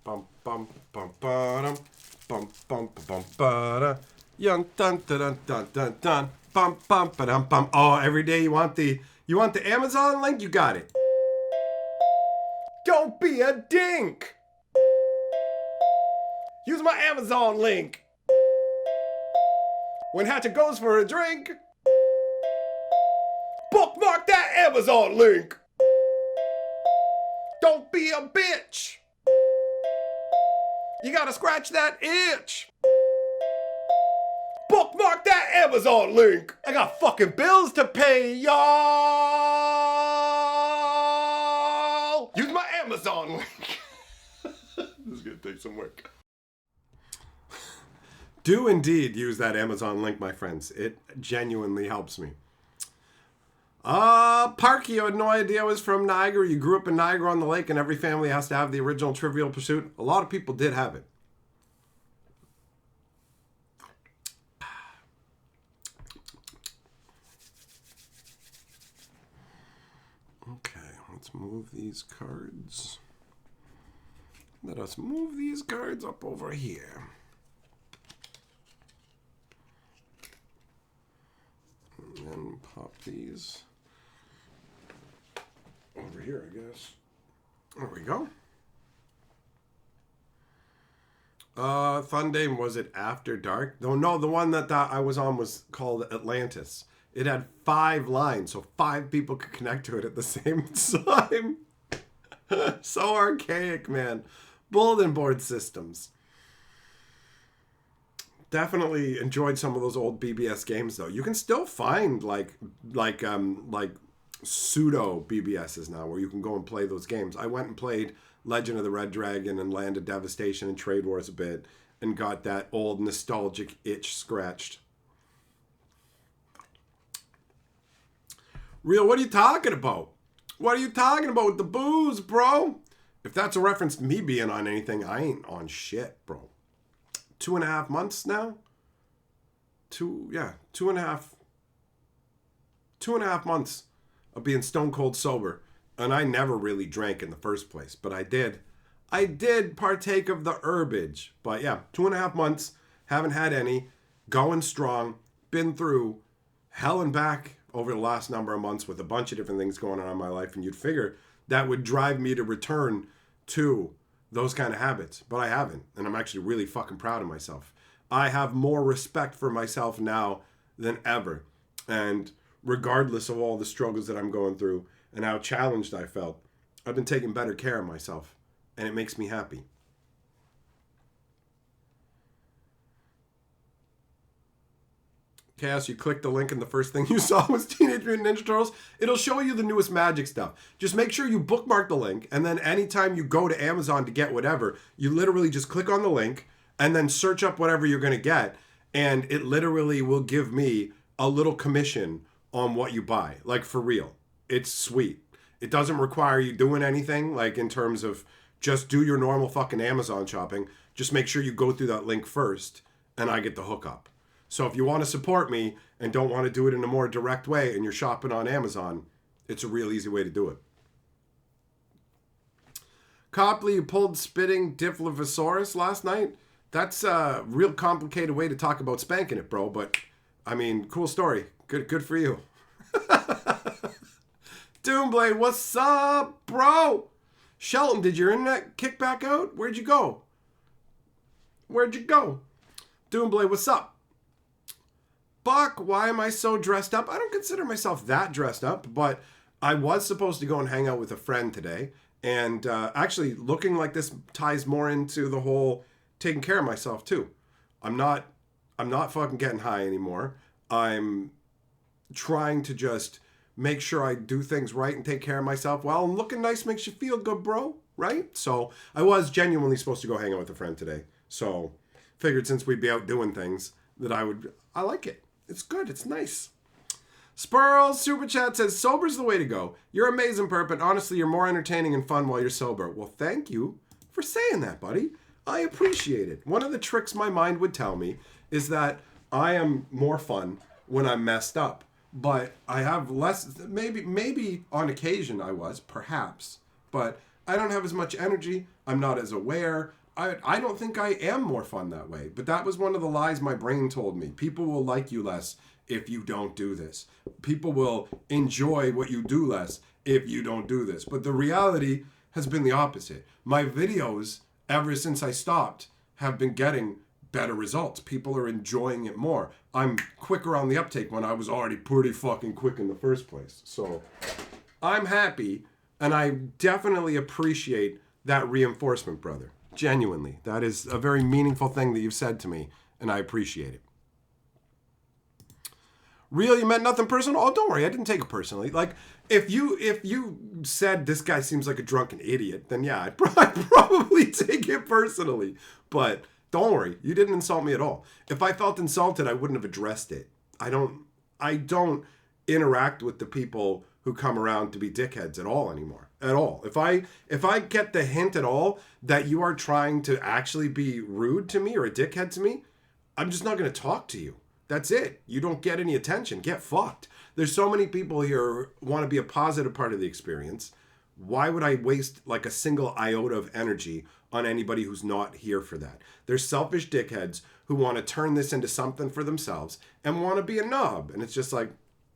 Bum bum bum ba-dum, bum bum bum ba-da, yun dun dun dun dun dun dun, bum bum ba-dum bum. Oh, every day you want the Amazon link, you got it. Don't be a dink. Use my Amazon link. When Hatchet goes for a drink, bookmark that Amazon link. Don't be a bitch. You gotta scratch that itch. Bookmark that Amazon link. I got fucking bills to pay, y'all. Use my Amazon link. This is gonna take some work. Do indeed use that Amazon link, my friends. It genuinely helps me. Parky, you had no idea it was from Niagara. You grew up in Niagara on the Lake and every family has to have the original Trivial Pursuit. A lot of people did have it. Okay, let's move these cards. Let us move these cards up over here. And then pop these over here, I guess. There we go. Fun Day, was it After Dark? No, the one that I was on was called Atlantis. It had 5 lines, so 5 people could connect to it at the same time. So archaic, man. Bulletin board systems. Definitely enjoyed some of those old BBS games, though. You can still find like pseudo BBSs now where you can go and play those games. I went and played Legend of the Red Dragon and Land of Devastation and Trade Wars a bit and got that old nostalgic itch scratched. Real, what are you talking about? What are you talking about with the booze, bro? If that's a reference to me being on anything, I ain't on shit, bro. 2.5 months now? 2.5 months of being stone cold sober. And I never really drank in the first place, but I did partake of the herbage. But yeah, 2.5 months, haven't had any, going strong, been through hell and back over the last number of months with a bunch of different things going on in my life, and you'd figure that would drive me to return to those kind of habits, but I haven't, and I'm actually really fucking proud of myself. I have more respect for myself now than ever, and regardless of all the struggles that I'm going through and how challenged I felt, I've been taking better care of myself, and it makes me happy. Chaos, you click the link and the first thing you saw was Teenage Mutant Ninja Turtles. It'll show you the newest magic stuff. Just make sure you bookmark the link, and then anytime you go to Amazon to get whatever, you literally just click on the link and then search up whatever you're going to get, and it literally will give me a little commission on what you buy. Like, for real. It's sweet. It doesn't require you doing anything, like in terms of just do your normal fucking Amazon shopping. Just make sure you go through that link first, and I get the hookup. So if you want to support me and don't want to do it in a more direct way and you're shopping on Amazon, it's a real easy way to do it. Copley, you pulled spitting Dilophosaurus last night? That's a real complicated way to talk about spanking it, bro. But, I mean, cool story. Good for you. Doomblade, what's up, bro? Shelton, did your internet kick back out? Where'd you go? Doomblade, what's up? Buck, why am I so dressed up? I don't consider myself that dressed up, but I was supposed to go and hang out with a friend today. And actually, looking like this ties more into the whole taking care of myself, too. I'm not fucking getting high anymore. I'm trying to just make sure I do things right and take care of myself. Well, and looking nice makes you feel good, bro, right? So I was genuinely supposed to go hang out with a friend today. So figured since we'd be out doing things that I like it. It's good. It's nice. Spurl Super Chat says, sober's the way to go. You're amazing, Perp, and honestly, you're more entertaining and fun while you're sober. Well, thank you for saying that, buddy. I appreciate it. One of the tricks my mind would tell me is that I am more fun when I'm messed up. But I have less, maybe on occasion I was, perhaps. But I don't have as much energy. I'm not as aware. I don't think I am more fun that way. But that was one of the lies my brain told me. People will like you less if you don't do this. People will enjoy what you do less if you don't do this. But the reality has been the opposite. My videos, ever since I stopped, have been getting better results. People are enjoying it more. I'm quicker on the uptake when I was already pretty fucking quick in the first place. So I'm happy, and I definitely appreciate that reinforcement, brother. Genuinely. That is a very meaningful thing that you've said to me, and I appreciate it. Real, you meant nothing personal? Oh, don't worry, I didn't take it personally. Like, if you said this guy seems like a drunken idiot, then yeah, I'd probably take it personally. But don't worry, you didn't insult me at all. If I felt insulted, I wouldn't have addressed it. I don't interact with the people who come around to be dickheads at all anymore. At all. If I get the hint at all that you are trying to actually be rude to me or a dickhead to me, I'm just not going to talk to you. That's it. You don't get any attention. Get fucked. There's so many people here who want to be a positive part of the experience. Why would I waste like a single iota of energy on anybody who's not here for that? There's selfish dickheads who want to turn this into something for themselves and want to be a knob. And it's just like,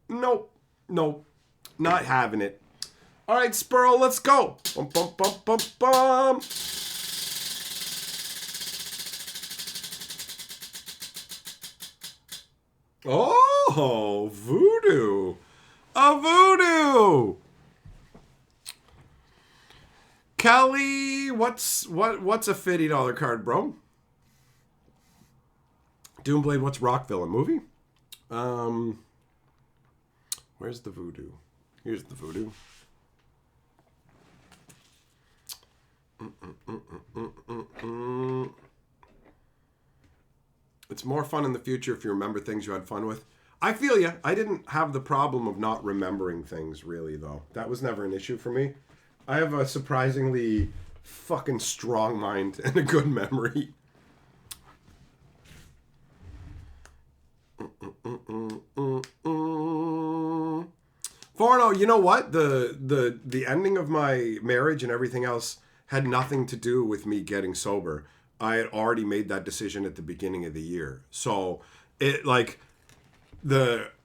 nope, not having it. All right, Spurl, let's go. Bum, bum, bum, bum, bum. Oh, voodoo. A voodoo. Kelly, what's a $50 card, bro? Doomblade, what's Rockville, a movie? Where's the voodoo? Here's the voodoo. It's more fun in the future if you remember things you had fun with. I feel you. I didn't have the problem of not remembering things, really, though. That was never an issue for me. I have a surprisingly fucking strong mind and a good memory. Forno, you know what? The ending of my marriage and everything else had nothing to do with me getting sober. I had already made that decision at the beginning of the year. So it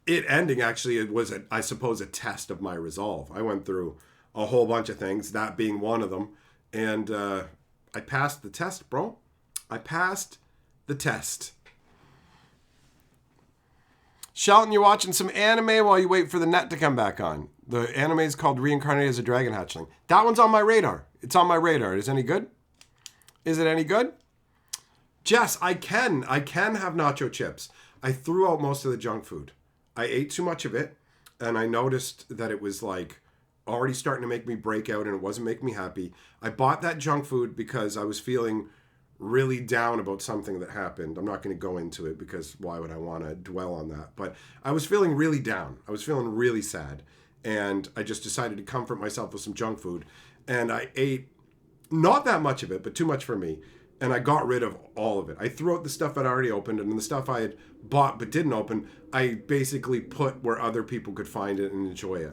ending actually, it was I suppose a test of my resolve. I went through a whole bunch of things, that being one of them, and I passed the test, bro. I passed the test. Shelton, you're watching some anime while you wait for the net to come back on. The anime is called Reincarnated as a Dragon Hatchling. That one's on my radar. It's on my radar. Is it any good? Is it any good? Jess, I can have nacho chips. I threw out most of the junk food. I ate too much of it, and I noticed that it was like already starting to make me break out, and it wasn't making me happy. I bought that junk food because I was feeling really down about something that happened. I'm not going to go into it because why would I want to dwell on that? But I was feeling really down. I was feeling really sad, and I just decided to comfort myself with some junk food, and I ate not that much of it, but too much for me. And I got rid of all of it. I threw out the stuff I'd already opened, and the stuff I had bought but didn't open, I basically put where other people could find it and enjoy it.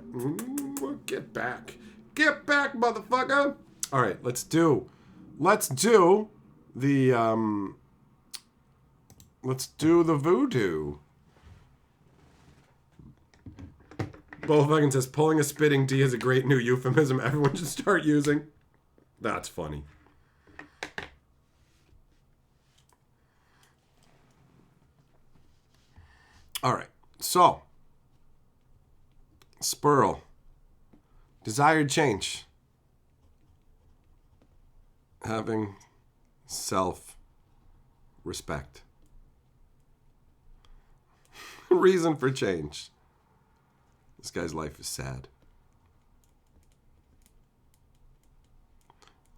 Get back. Get back, motherfucker. All right, let's do the voodoo. Bullfucking says, pulling a spitting D is a great new euphemism everyone should start using. That's funny. All right, so Spurl, desired change, having self-respect. reason for change. This guy's life is sad.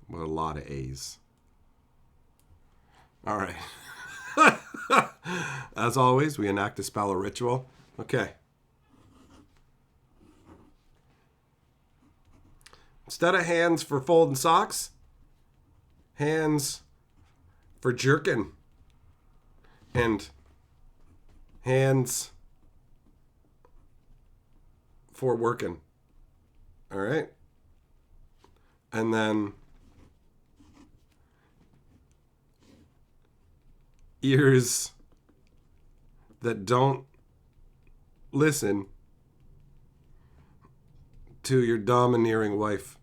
With a lot of A's. All right. As always, we enact a spell or ritual. Okay. Instead of hands for folding socks, hands for jerking. And hands for working. All right. And then ears that don't listen to your domineering wife.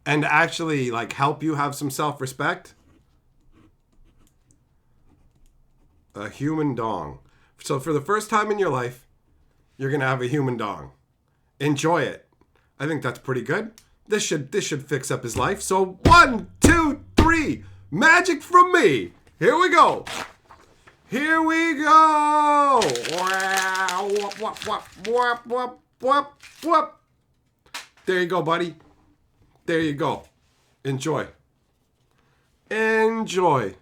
And actually, like, help you have some self-respect. A human dong. So for the first time in your life, you're going to have a human dong. Enjoy it. I think that's pretty good. This should fix up his life. So 1, 2, 3. Magic from me. Here we go. Here we go. There you go, buddy. There you go. Enjoy. Enjoy.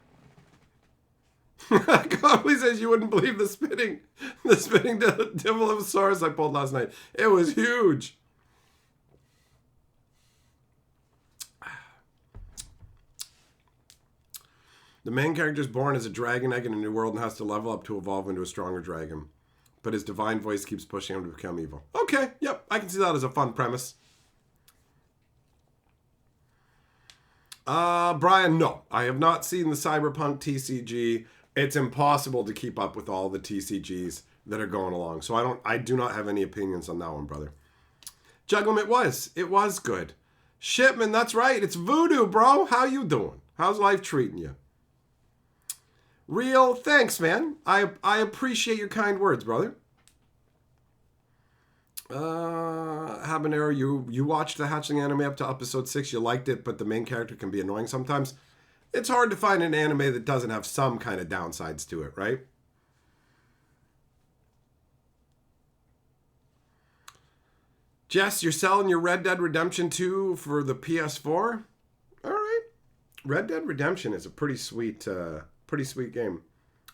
Copley says you wouldn't believe the spinning Dibbleosaurus I pulled last night. It was huge. The main character is born as a dragon egg in a new world and has to level up to evolve into a stronger dragon. But his divine voice keeps pushing him to become evil. Okay, yep, I can see that as a fun premise. Brian, no. I have not seen the Cyberpunk TCG. It's impossible to keep up with all the TCGs that are going along. So I do not have any opinions on that one, brother. Juggling, it was good. Shipman, that's right. It's voodoo, bro. How you doing? How's life treating you? Real, thanks, man. I appreciate your kind words, brother. Habanero, you watched the Hatchling anime up to episode 6. You liked it, but the main character can be annoying sometimes. It's hard to find an anime that doesn't have some kind of downsides to it, right? Jess, you're selling your Red Dead Redemption 2 for the PS4? All right. Red Dead Redemption is a pretty sweet game.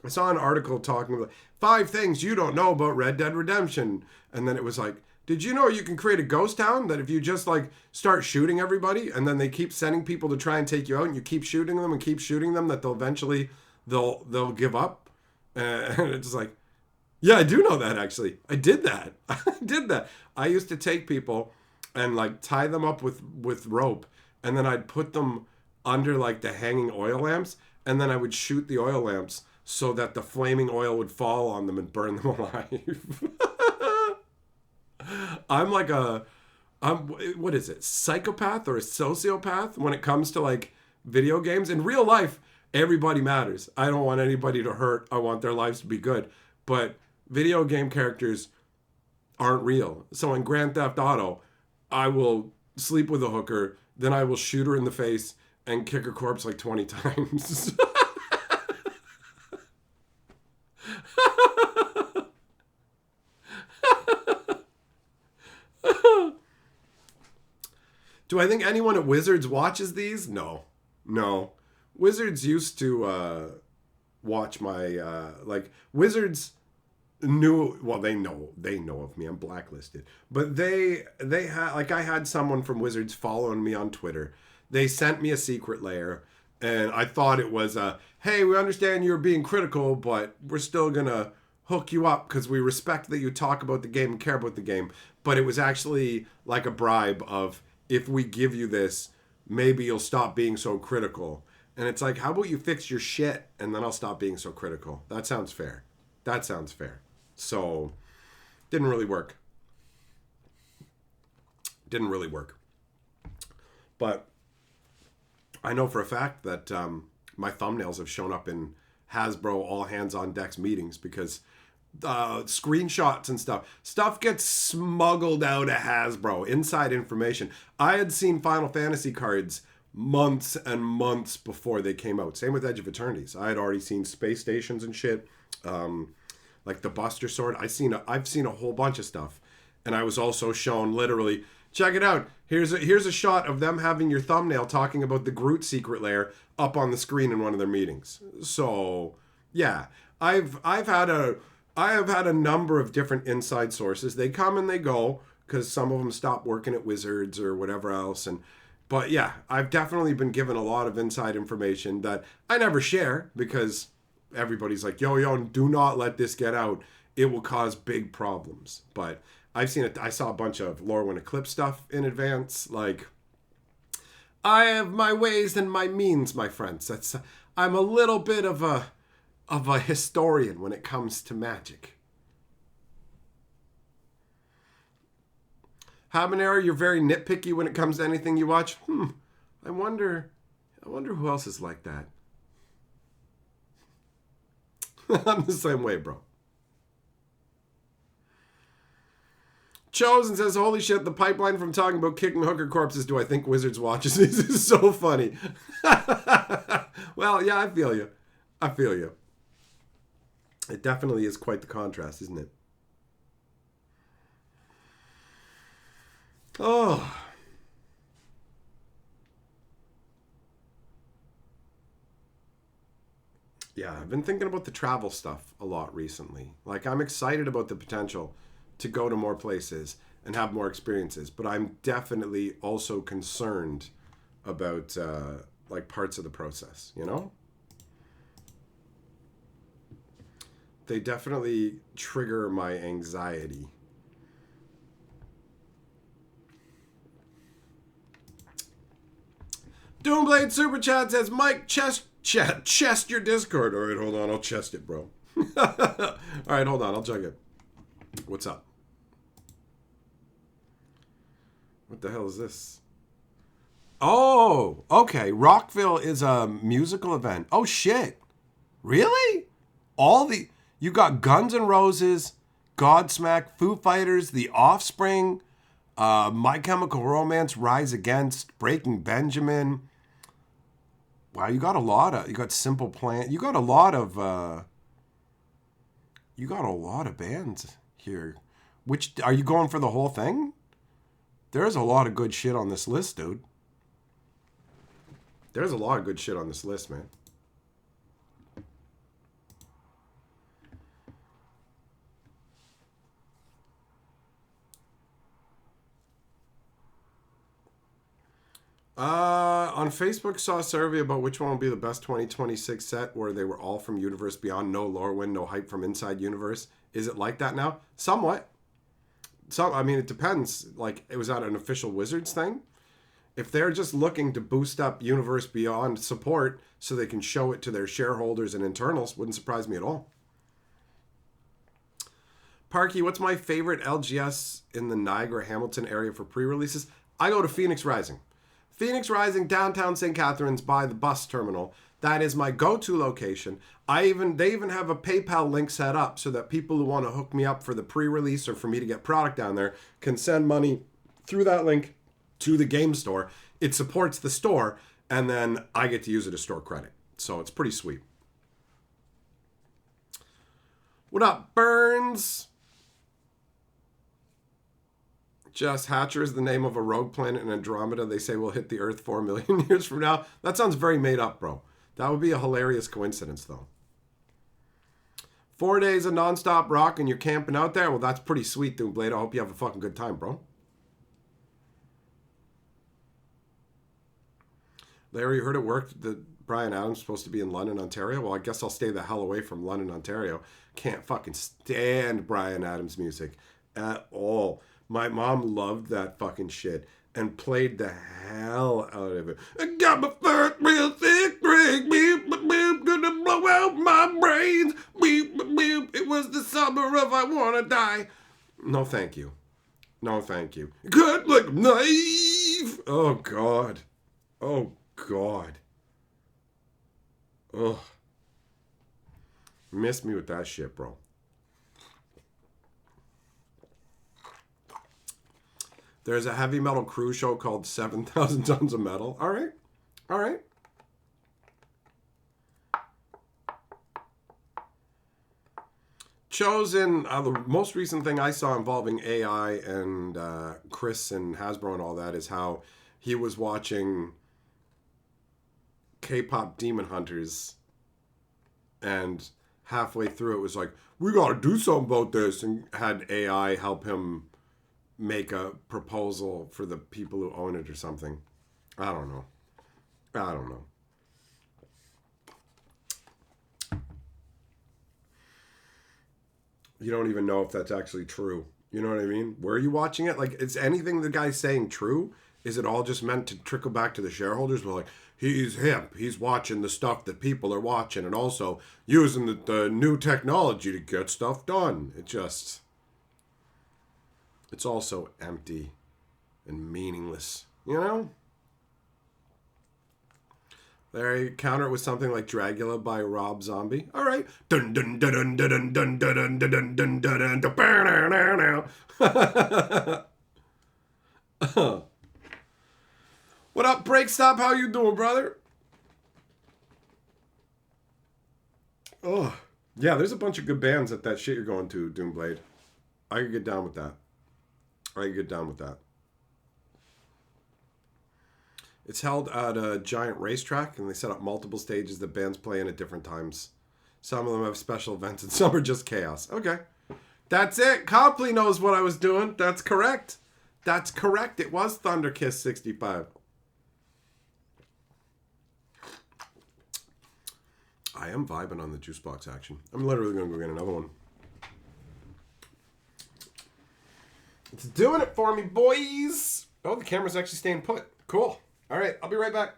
I saw an article talking about 5 things you don't know about Red Dead Redemption. And then it was like, did you know you can create a ghost town that if you just like start shooting everybody and then they keep sending people to try and take you out and you keep shooting them and keep shooting them, that they'll eventually they'll give up? And it's like, yeah, I do know that actually. I did that. I used to take people and like tie them up with rope, and then I'd put them under like the hanging oil lamps, and then I would shoot the oil lamps so that the flaming oil would fall on them and burn them alive. What is it? Psychopath or a sociopath when it comes to like video games. In real life, everybody matters. I don't want anybody to hurt. I want their lives to be good. But video game characters aren't real. So in Grand Theft Auto, I will sleep with a hooker, then I will shoot her in the face and kick her corpse like 20 times. Do I think anyone at Wizards watches these? No. Wizards used to watch my Wizards knew, well, they know of me. I'm blacklisted. But they had, like, I had someone from Wizards following me on Twitter. They sent me a secret layer, and I thought it was hey, we understand you're being critical, but we're still gonna hook you up because we respect that you talk about the game and care about the game. But it was actually like a bribe of, if we give you this, maybe you'll stop being so critical. And it's like, how about you fix your shit and then I'll stop being so critical? That sounds fair. So, didn't really work. But I know for a fact that my thumbnails have shown up in Hasbro all hands on decks meetings because screenshots and stuff gets smuggled out of Hasbro, inside information. I had seen Final Fantasy cards months and months before they came out. Same with Edge of Eternities. I had already seen space stations and shit, like the Buster Sword. I've seen a whole bunch of stuff, and I was also shown literally, check it out. Here's a shot of them having your thumbnail talking about the Groot secret lair up on the screen in one of their meetings. So yeah, I have had a number of different inside sources. They come and they go because some of them stop working at Wizards or whatever else. But yeah, I've definitely been given a lot of inside information that I never share because everybody's like, yo, do not let this get out. It will cause big problems. But I've seen it. I saw a bunch of Lorwyn Eclipse stuff in advance. Like, I have my ways and my means, my friends. I'm a little bit of a historian when it comes to magic. Habanero, you're very nitpicky when it comes to anything you watch. I wonder who else is like that. I'm the same way, bro. Chosen says, holy shit, the pipeline from talking about kicking hooker corpses to I think Wizards watches these is so funny. Well, yeah, I feel you. It definitely is quite the contrast, isn't it? Oh. Yeah, I've been thinking about the travel stuff a lot recently. Like, I'm excited about the potential to go to more places and have more experiences, but I'm definitely also concerned about like parts of the process, you know? They definitely trigger my anxiety. Doomblade Super Chat says, Mike, chest your Discord. All right, hold on. I'll chest it, bro. All right, hold on. I'll check it. What's up? What the hell is this? Oh, okay. Rockville is a musical event. Oh, shit. Really? You got Guns N' Roses, Godsmack, Foo Fighters, The Offspring, My Chemical Romance, Rise Against, Breaking Benjamin. Wow, you got Simple Plan. You got a lot of bands here. Which are you going for the whole thing? There's a lot of good shit on this list, dude. There's a lot of good shit on this list, man. On Facebook, saw a survey about which one will be the best 2026 set where they were all from Universe Beyond, no Lorwyn, no hype from inside Universe. Is it like that now? Somewhat. I mean, it depends. Like, it was at an official Wizards thing. If they're just looking to boost up Universe Beyond support so they can show it to their shareholders and internals, wouldn't surprise me at all. Parky, what's my favorite LGS in the Niagara Hamilton area for pre-releases? I go to Phoenix Rising. Phoenix Rising, downtown St. Catharines by the bus terminal. That is my go-to location. They even have a PayPal link set up so that people who want to hook me up for the pre-release or for me to get product down there can send money through that link to the game store. It supports the store, and then I get to use it as store credit. So it's pretty sweet. What up, Burns? Jess, Hatcher is the name of a rogue planet in Andromeda they say will hit the Earth 4 million years from now. That sounds very made up, bro. That would be a hilarious coincidence, though. 4 days of nonstop rock and you're camping out there? Well, that's pretty sweet, Doomblade. I hope you have a fucking good time, bro. Larry, you heard it worked that Bryan Adams is supposed to be in London, Ontario? Well, I guess I'll stay the hell away from London, Ontario. Can't fucking stand Bryan Adams music at all. My mom loved that fucking shit and played the hell out of it. I got my first real sick drink, beep, beep, beep, gonna blow out my brains, beep, beep, beep. It was the summer of I Wanna Die. No, thank you. No, thank you. Cut like a knife. Oh, God. Oh, God. Ugh. Missed me with that shit, bro. There's a heavy metal cruise show called 7,000 Tons of Metal. All right. All right. Chosen, the most recent thing I saw involving AI and Chris and Hasbro and all that is how he was watching K-pop Demon Hunters, and halfway through it was like, we gotta do something about this, and had AI help him make a proposal for the people who own it or something. I don't know. You don't even know if that's actually true. You know what I mean? Where are you watching it? Like, is anything the guy's saying true? Is it all just meant to trickle back to the shareholders? We're like, he's hip. He's watching the stuff that people are watching and also using the new technology to get stuff done. It's all so empty and meaningless, you know? There, you counter it with something like Dragula by Rob Zombie. All right. Dun dun dun dun dun dun dun dun dun dun dun dun dun. What up, Break Stop? How you doing, brother? Oh, yeah. There's a bunch of good bands at that shit you're going to, Doomblade. I could get down with that. It's held at a giant racetrack, and they set up multiple stages that bands play in at different times. Some of them have special events, and some are just chaos. Okay. That's it. Copley knows what I was doing. That's correct. It was Thunderkiss 65. I am vibing on the juice box action. I'm literally going to go get another one. It's doing it for me, boys. Oh, the camera's actually staying put. Cool. All right, I'll be right back.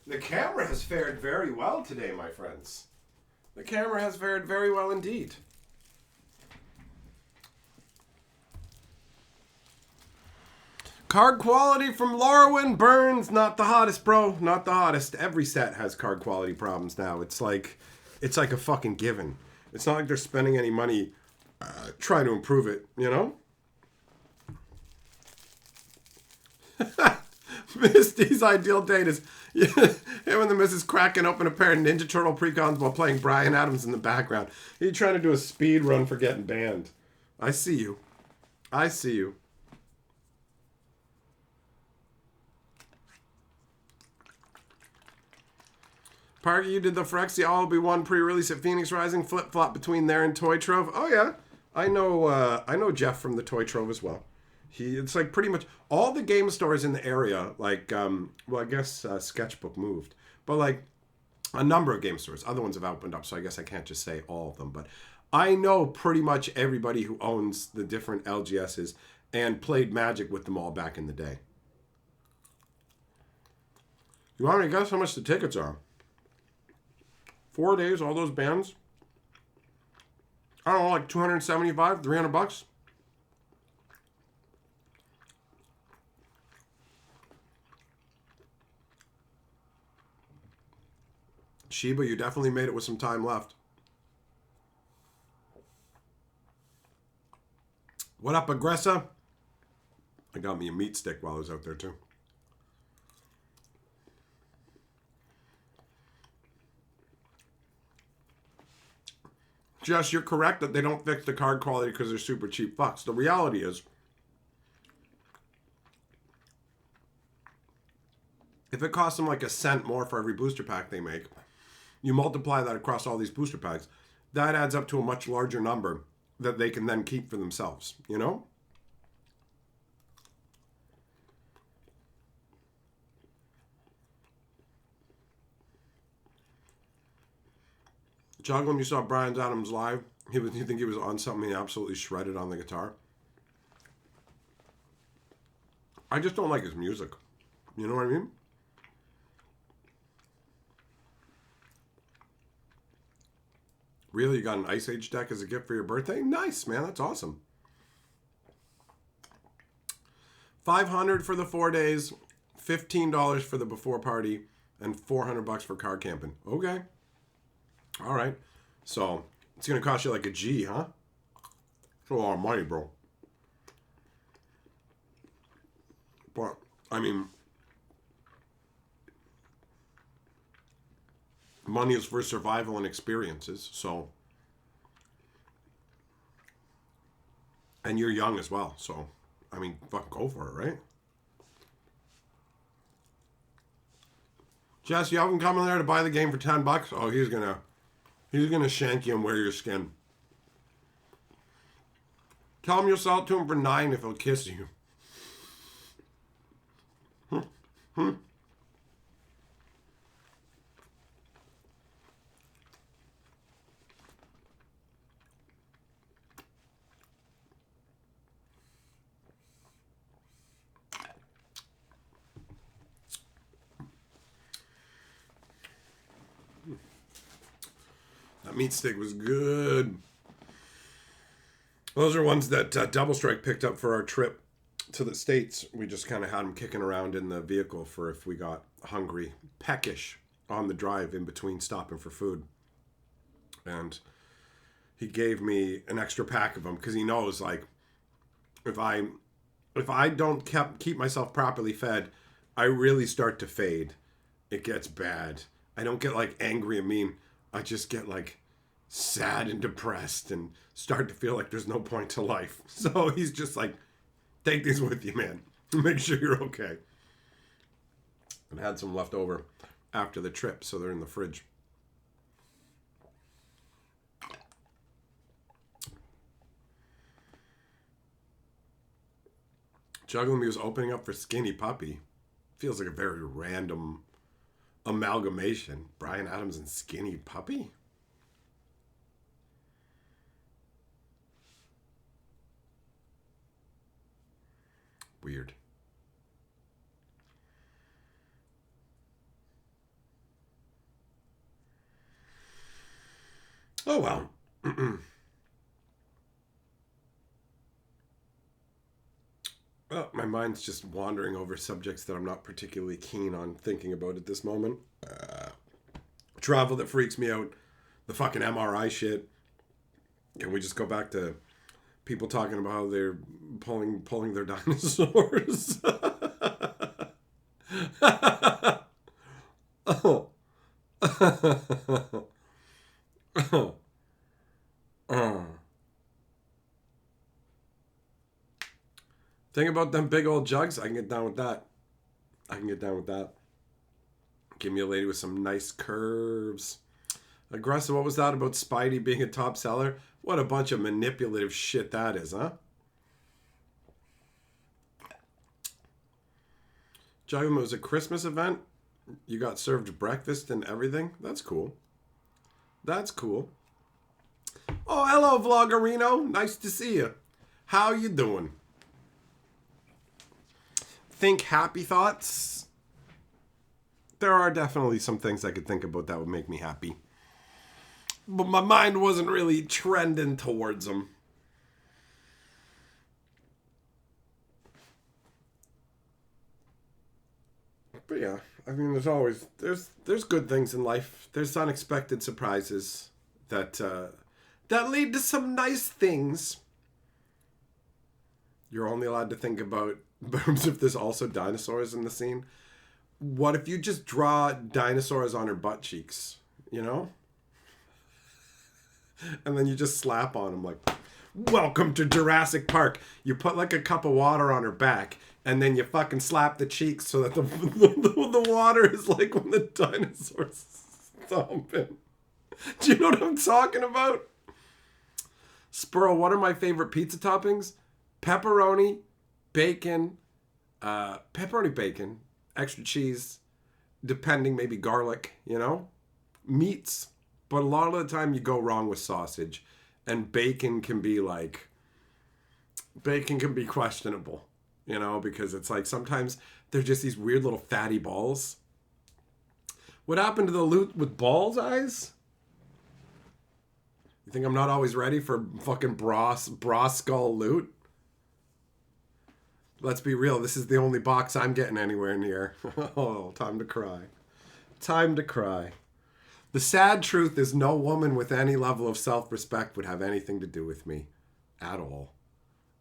The camera has fared very well today, my friends. The camera has fared very well indeed. Card quality from Lorwyn Burns, not the hottest, bro. Not the hottest. Every set has card quality problems now. It's like a fucking given. It's not like they're spending any money trying to improve it, you know? Misty's ideal date is him and the missus cracking open a pair of Ninja Turtle precons while playing Bryan Adams in the background. He's trying to do a speed run for getting banned. I see you. Parky, you did the Phyrexia All-Be-One pre-release at Phoenix Rising, flip-flop between there and Toy Trove. Oh yeah, I know Jeff from the Toy Trove as well. It's like pretty much all the game stores in the area, like, well, I guess Sketchbook moved, but like a number of game stores. Other ones have opened up, so I guess I can't just say all of them, but I know pretty much everybody who owns the different LGSs and played Magic with them all back in the day. You want me to guess how much the tickets are? 4 days, all those bands? I don't know, like $275, $300? Sheba, you definitely made it with some time left. What up, Aggressa? I got me a meat stick while I was out there, too. Jess, you're correct that they don't fix the card quality because they're super cheap fucks. The reality is, if it costs them like a cent more for every booster pack they make, You multiply that across all these booster packs, that adds up to a much larger number that they can then keep for themselves, you know? John, when you saw Bryan Adams live, you think he was on something he absolutely shredded on the guitar? I just don't like his music. You know what I mean? Really? You got an Ice Age deck as a gift for your birthday? Nice, man. That's awesome. $500 for the 4 days, $15 for the before party, and $400 for car camping. Okay. All right. So it's going to cost you like a G, huh? It's a lot of money, bro. But, I mean, money is for survival and experiences, so. And you're young as well, so, I mean, fucking go for it, right? Jess, you have him coming there to buy the game for $10? Oh, he's gonna shank you and wear your skin. Tell him you'll sell it to him for $9 if he'll kiss you. That meat steak was good. Those are ones that Double Strike picked up for our trip to the States. We just kind of had them kicking around in the vehicle for if we got hungry, peckish on the drive in between stopping for food. And he gave me an extra pack of them because he knows, like, if I don't keep myself properly fed, I really start to fade. It gets bad. I don't get like angry and mean. I just get like sad and depressed and start to feel like there's no point to life. So he's just like, take these with you, man. Make sure you're okay. And had some left over after the trip, so they're in the fridge. Juggling me was opening up for Skinny Puppy. Feels like a very random amalgamation. Bryan Adams and Skinny Puppy? Weird. Oh well. Oh, my mind's just wandering over subjects that I'm not particularly keen on thinking about at this moment. Travel that freaks me out. The fucking MRI shit. Can we just go back to people talking about how they're pulling their dinosaurs? Oh. Think about them big old jugs. I can get down with that. Give me a lady with some nice curves. Aggressive, what was that about Spidey being a top seller? What a bunch of manipulative shit that is, huh? Juggling, it was a Christmas event. You got served breakfast and everything. That's cool. Oh, hello, Vloggerino. Nice to see you. How you doing? Think happy thoughts. There are definitely some things I could think about that would make me happy. But my mind wasn't really trending towards them. But yeah, I mean, there's good things in life. There's unexpected surprises that lead to some nice things. You're only allowed to think about boobs if there's also dinosaurs in the scene. What if you just draw dinosaurs on her butt cheeks, you know? And then you just slap on them like, welcome to Jurassic Park. You put like a cup of water on her back, and then you fucking slap the cheeks so that the water is like when the dinosaurs Thumping. Do you know what I'm talking about? Spurl, what are my favorite pizza toppings? Pepperoni, bacon, extra cheese, depending, maybe garlic, meats. But a lot of the time you go wrong with sausage. And bacon can be questionable, because it's like sometimes they're just these weird little fatty balls. What happened to the loot with balls eyes? You think I'm not always ready for fucking bra skull loot? Let's be real, this is the only box I'm getting anywhere near. Oh, time to cry. Time to cry. The sad truth is no woman with any level of self-respect would have anything to do with me. At all.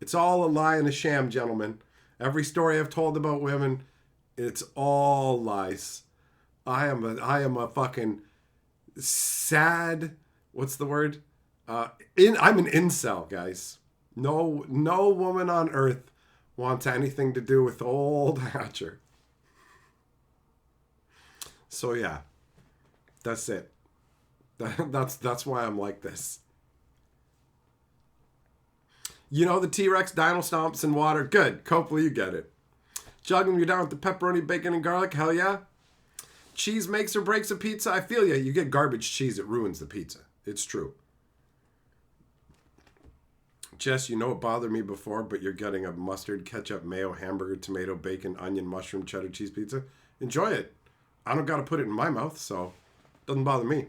It's all a lie and a sham, gentlemen. Every story I've told about women, it's all lies. I am a fucking sad, what's the word? I'm an incel, guys. No woman on earth wants anything to do with old Hatcher. So yeah, that's it. That's why I'm like this. The T-Rex dino stomps in water. Good. Hopefully you get it. Juggling, you're down with the pepperoni, bacon, and garlic. Hell yeah. Cheese makes or breaks a pizza. I feel you. You get garbage cheese, it ruins the pizza. It's true. Jess, it bothered me before, but you're getting a mustard, ketchup, mayo, hamburger, tomato, bacon, onion, mushroom, cheddar cheese pizza. Enjoy it. I don't got to put it in my mouth, so it doesn't bother me.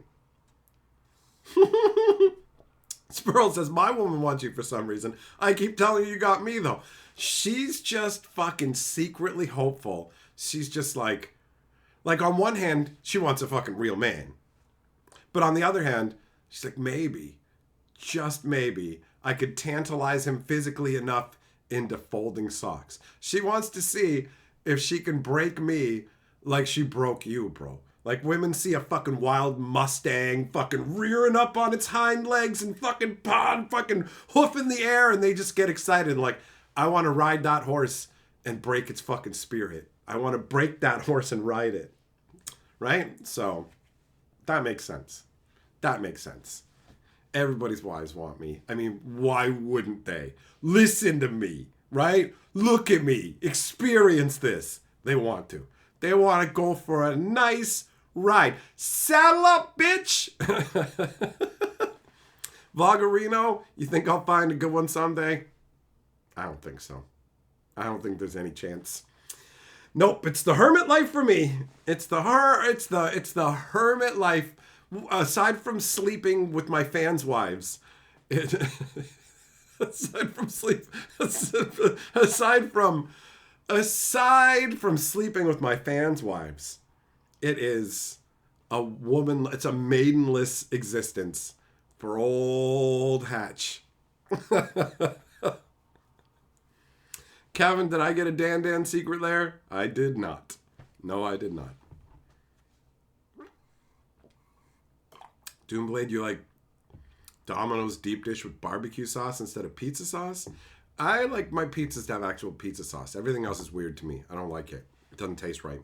Spurl says, my woman wants you for some reason. I keep telling you got me, though. She's just fucking secretly hopeful. She's just like on one hand, she wants a fucking real man. But on the other hand, she's like, maybe, just maybe, I could tantalize him physically enough into folding socks. She wants to see if she can break me like she broke you, bro. Like women see a fucking wild Mustang fucking rearing up on its hind legs and fucking hoof in the air, and they just get excited. Like, I want to ride that horse and break its fucking spirit. I want to break that horse and ride it. Right? So, that makes sense. That makes sense. Everybody's wives want me. I mean, why wouldn't they? Listen to me, right? Look at me. Experience this. They want to. They want to go for a nice ride. Saddle up, bitch! Vloggerino, you think I'll find a good one someday? I don't think so. I don't think there's any chance. Nope, it's the hermit life for me. It's the hermit life. Aside from sleeping with my fans' wives, aside from sleeping with my fans' wives, it is it's a maidenless existence for old Hatch. Kevin, did I get a Dan secret lair? I did not. No, I did not. Doomblade, you like Domino's deep dish with barbecue sauce instead of pizza sauce? I like my pizzas to have actual pizza sauce. Everything else is weird to me. I don't like it. It doesn't taste right.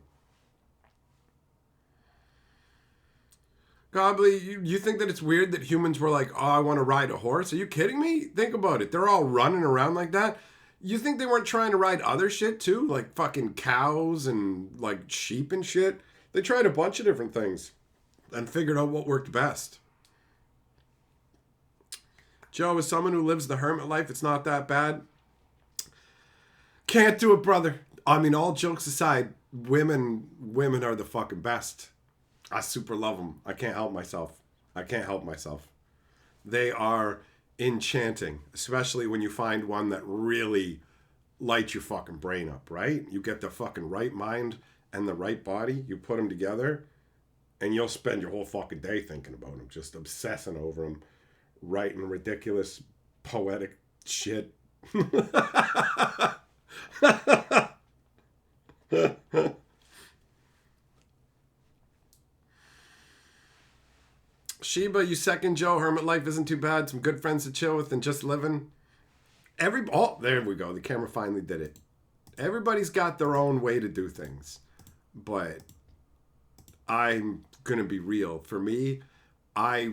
Gobbly, you think that it's weird that humans were like, oh, I want to ride a horse? Are you kidding me? Think about it. They're all running around like that. You think they weren't trying to ride other shit too? Like fucking cows and like sheep and shit? They tried a bunch of different things and figured out what worked best. Joe, as someone who lives the hermit life, it's not that bad. Can't do it, brother. I mean, all jokes aside, women are the fucking best. I super love them. I can't help myself. They are enchanting, especially when you find one that really lights your fucking brain up, right? You get the fucking right mind and the right body, you put them together, and you'll spend your whole fucking day thinking about them, just obsessing over them, writing ridiculous, poetic shit. Sheba, you second Joe. Hermit life isn't too bad. Some good friends to chill with and just living. Oh, there we go. The camera finally did it. Everybody's got their own way to do things. But I'm gonna be real. For me, I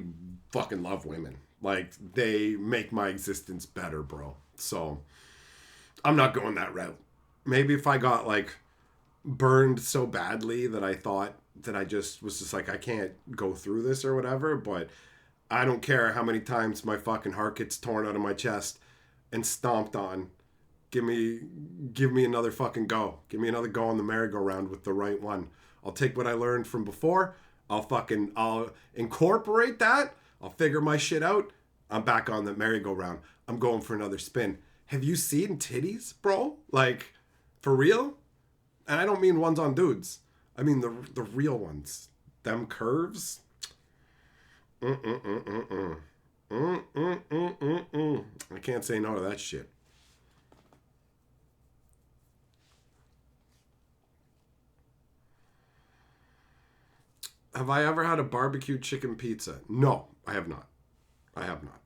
fucking love women. Like, they make my existence better, bro. So, I'm not going that route. Maybe if I got, like, burned so badly that I thought that I just was just like, I can't go through this or whatever, but I don't care how many times my fucking heart gets torn out of my chest and stomped on. Give me another fucking go. Give me another go on the merry-go-round with the right one. I'll take what I learned from before. I'll incorporate that. I'll figure my shit out. I'm back on the merry-go-round. I'm going for another spin. Have you seen titties, bro? Like, for real? And I don't mean ones on dudes. I mean the real ones. Them curves. I can't say no to that shit. Have I ever had a barbecue chicken pizza? No, I have not. I have not.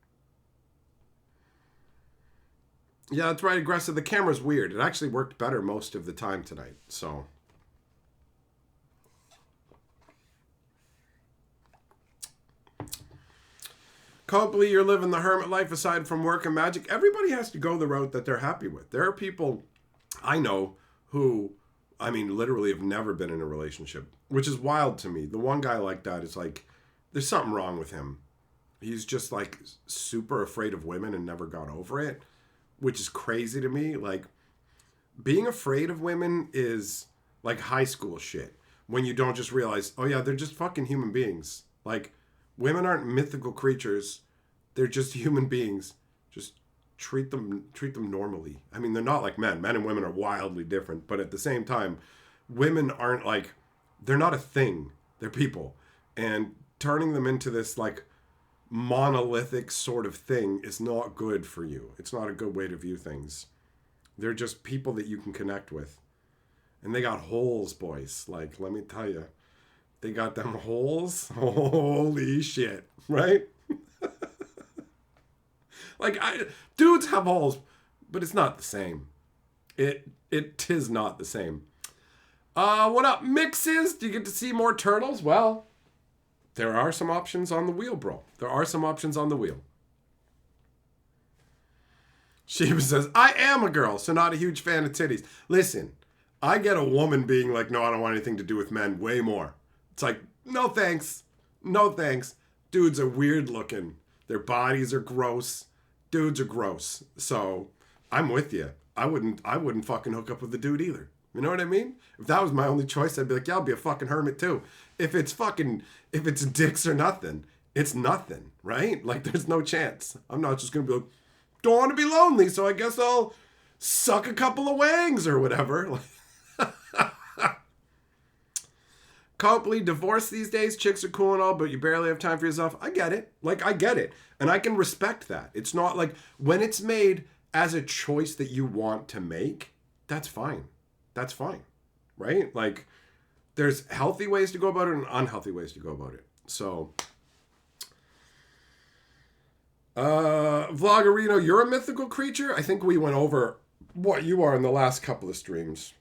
Yeah, that's right, aggressive. The camera's weird. It actually worked better most of the time tonight, so. Can't believe you're living the hermit life aside from work and magic. Everybody has to go the route that they're happy with. There are people I know who, I mean, literally have never been in a relationship, which is wild to me. The one guy like that is like, there's something wrong with him. He's just like super afraid of women and never got over it, which is crazy to me. Like, being afraid of women is like high school shit when you don't just realize, oh yeah, they're just fucking human beings. Like, women aren't mythical creatures. They're just human beings. Just treat them normally. I mean, they're not like men. Men and women are wildly different, but at the same time, women aren't like, they're not a thing. They're people. And turning them into this like monolithic sort of thing is not good for you. It's not a good way to view things. They're just people that you can connect with. And they got holes, boys. Like, let me tell you. They got them holes. Holy shit. Right? Like, dudes have holes, but it's not the same. It is not the same. What up, mixes? Do you get to see more turtles? Well, there are some options on the wheel, bro. There are some options on the wheel. Sheba says, I am a girl, so not a huge fan of titties. Listen, I get a woman being like, no, I don't want anything to do with men way more. It's like, no thanks. No thanks. Dudes are weird looking. Their bodies are gross. Dudes are gross. So I'm with you. I wouldn't fucking hook up with a dude either. You know what I mean? If that was my only choice, I'd be like, yeah, I'll be a fucking hermit too. If it's dicks or nothing, it's nothing, right? Like, there's no chance. I'm not just going to be like, don't want to be lonely, so I guess I'll suck a couple of wangs or whatever. Can't believe divorce these days. Chicks are cool and all, but you barely have time for yourself. I get it. Like, I get it. And I can respect that. It's not like, when it's made as a choice that you want to make, that's fine. That's fine. Right? Like, there's healthy ways to go about it and unhealthy ways to go about it. So, Vloggerino, you're a mythical creature? I think we went over what you are in the last couple of streams.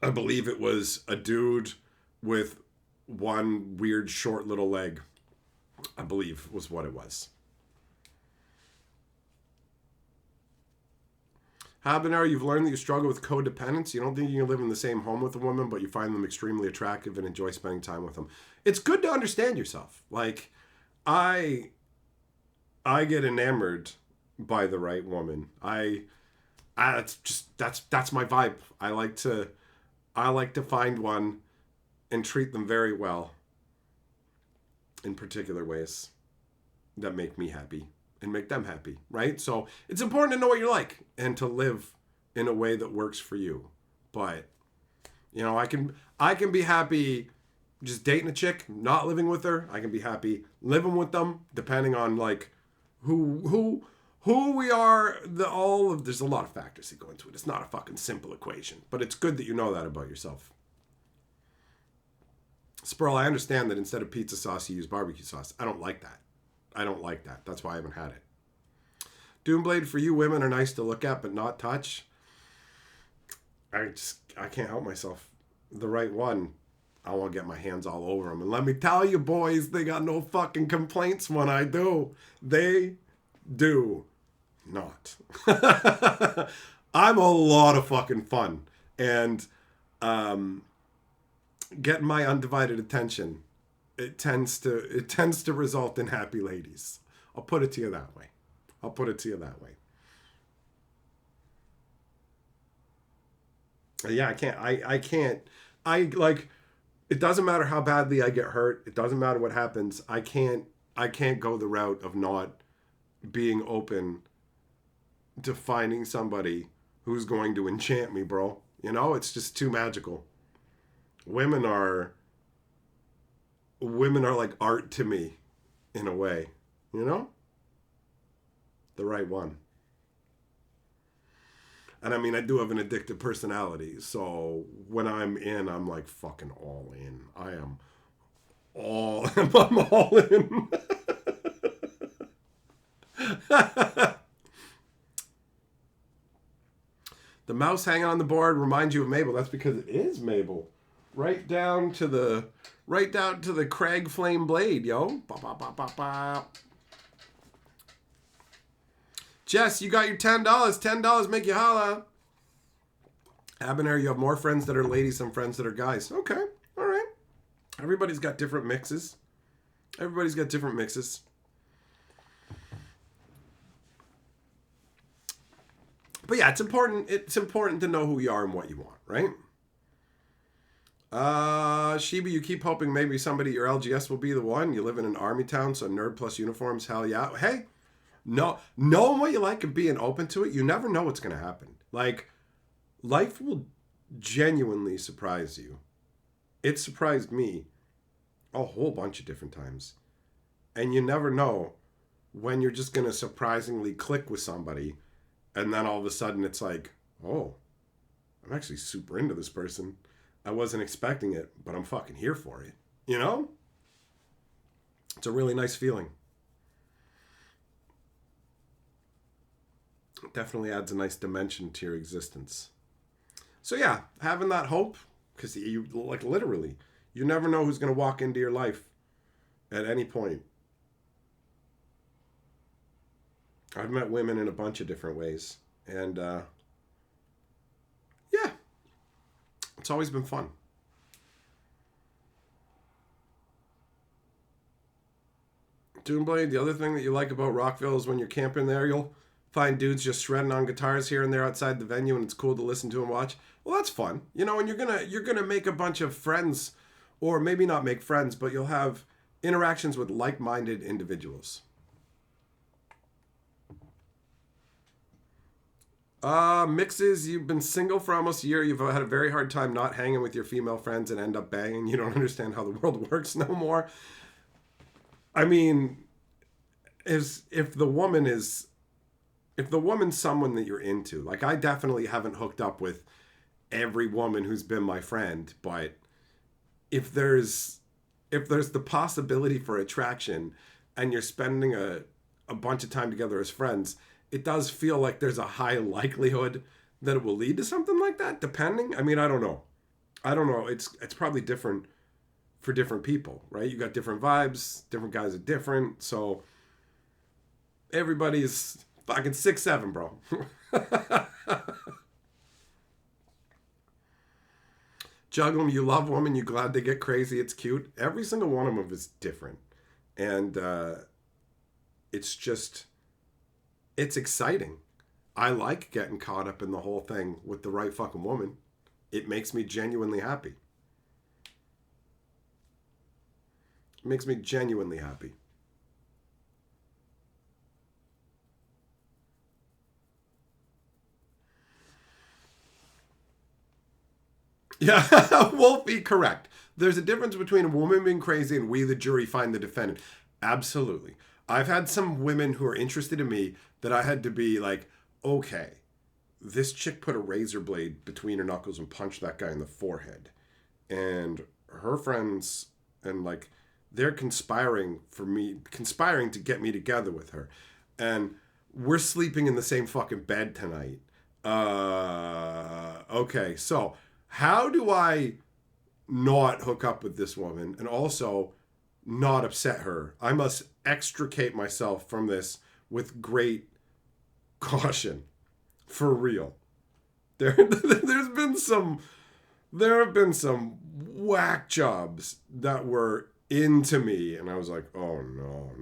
I believe it was a dude with one weird short little leg. I believe was what it was. Habanero, you've learned that you struggle with codependence. You don't think you can live in the same home with a woman, but you find them extremely attractive and enjoy spending time with them. It's good to understand yourself. Like, I get enamored by the right woman. That's my vibe. I like to find one and treat them very well in particular ways that make me happy and make them happy, right? So it's important to know what you're like and to live in a way that works for you. But, you know, I can be happy just dating a chick, not living with her. I can be happy living with them, depending on like who we are. There's a lot of factors that go into it. It's not a fucking simple equation, but it's good that you know that about yourself. Sperl, I understand that instead of pizza sauce, you use barbecue sauce. I don't like that. That's why I haven't had it. Doomblade, for you, women are nice to look at, but not touch. I can't help myself. The right one. I want to get my hands all over them. And let me tell you, boys, they got no fucking complaints when I do. They do not. I'm a lot of fucking fun. And getting my undivided attention, it tends to result in happy ladies. I'll put it to you that way. Yeah, I can't. It doesn't matter how badly I get hurt. It doesn't matter what happens. I can't go the route of not being open to finding somebody who's going to enchant me, bro. You know, it's just too magical. Women are like art to me in a way, you know? The right one. And I mean, I do have an addictive personality, so when I'm in, I'm like fucking all in. I'm all in. The mouse hanging on the board reminds you of Mabel. That's because it is Mabel. Right down to the crag flame blade, yo. Ba, ba, ba, ba, ba. Jess, you got your $10. $10 make you holla. Habanero, you have more friends that are ladies than friends that are guys. Okay, all right. Everybody's got different mixes. But yeah, it's important to know who you are and what you want, right? Sheba, you keep hoping maybe somebody at your LGS will be the one. You live in an army town, so nerd plus uniforms, hell yeah. Hey, no, knowing what you like and being open to it, you never know what's going to happen. Like, life will genuinely surprise you. It surprised me a whole bunch of different times. And you never know when you're just going to surprisingly click with somebody, and then all of a sudden it's like, oh, I'm actually super into this person. I wasn't expecting it, but I'm fucking here for it. You know? It's a really nice feeling. It definitely adds a nice dimension to your existence. So yeah, having that hope, because you, like, literally, you never know who's going to walk into your life at any point. I've met women in a bunch of different ways. And, yeah, it's always been fun. Doomblade, the other thing that you like about Rockville is when you're camping there, you'll find dudes just shredding on guitars here and there outside the venue, and it's cool to listen to and watch. Well, that's fun, you know. And you're gonna make a bunch of friends, or maybe not make friends, but you'll have interactions with like-minded individuals. Mixes, you've been single for almost a year. You've had a very hard time not hanging with your female friends and end up banging. You don't understand how the world works no more. I mean, if the woman's someone that you're into, like, I definitely haven't hooked up with every woman who's been my friend, but if there's the possibility for attraction and you're spending a bunch of time together as friends, it does feel like there's a high likelihood that it will lead to something like that, depending. I mean, I don't know. It's probably different for different people, right? You got different vibes, different guys are different, so everybody's fucking 6'7", bro. Juggle them, you love women, you glad they get crazy, it's cute. Every single one of them is different. And it's exciting. I like getting caught up in the whole thing with the right fucking woman. It makes me genuinely happy. It makes me genuinely happy. Yeah, Wolfie, correct. There's a difference between a woman being crazy and we, the jury, find the defendant. Absolutely. I've had some women who are interested in me that I had to be like, okay, this chick put a razor blade between her knuckles and punched that guy in the forehead. And her friends, and like, they're conspiring to get me together with her. And we're sleeping in the same fucking bed tonight. Okay, so how do I not hook up with this woman and also not upset her. I must extricate myself from this with great caution. For real. There have been some whack jobs that were into me, and I was like, oh no.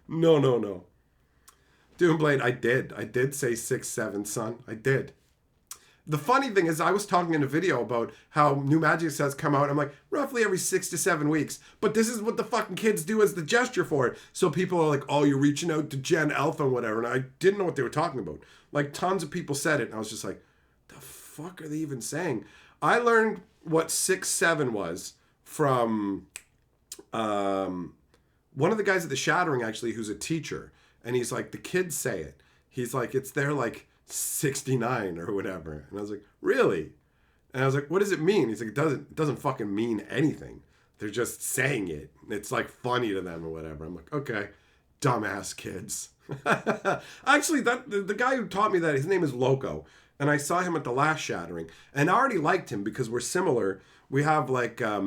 No. Doomblade, I did say 6'7", son. I did. The funny thing is, I was talking in a video about how new Magic sets come out. I'm like, roughly every 6 to 7 weeks. But this is what the fucking kids do as the gesture for it. So people are like, oh, you're reaching out to Gen Alpha and whatever. And I didn't know what they were talking about. Like, tons of people said it. And I was just like, the fuck are they even saying? I learned what 6'7" was from one of the guys at the Shattering, actually, who's a teacher. And he's like, the kids say it. He's like, it's their, like, 69 or whatever. And I was like, really? And I was like, what does it mean? He's like, it doesn't fucking mean anything. They're just saying it. It's like funny to them or whatever. I'm like, okay, dumbass kids. Actually, the guy who taught me that, his name is Loco. And I saw him at the last Shattering. And I already liked him because we're similar. We have like a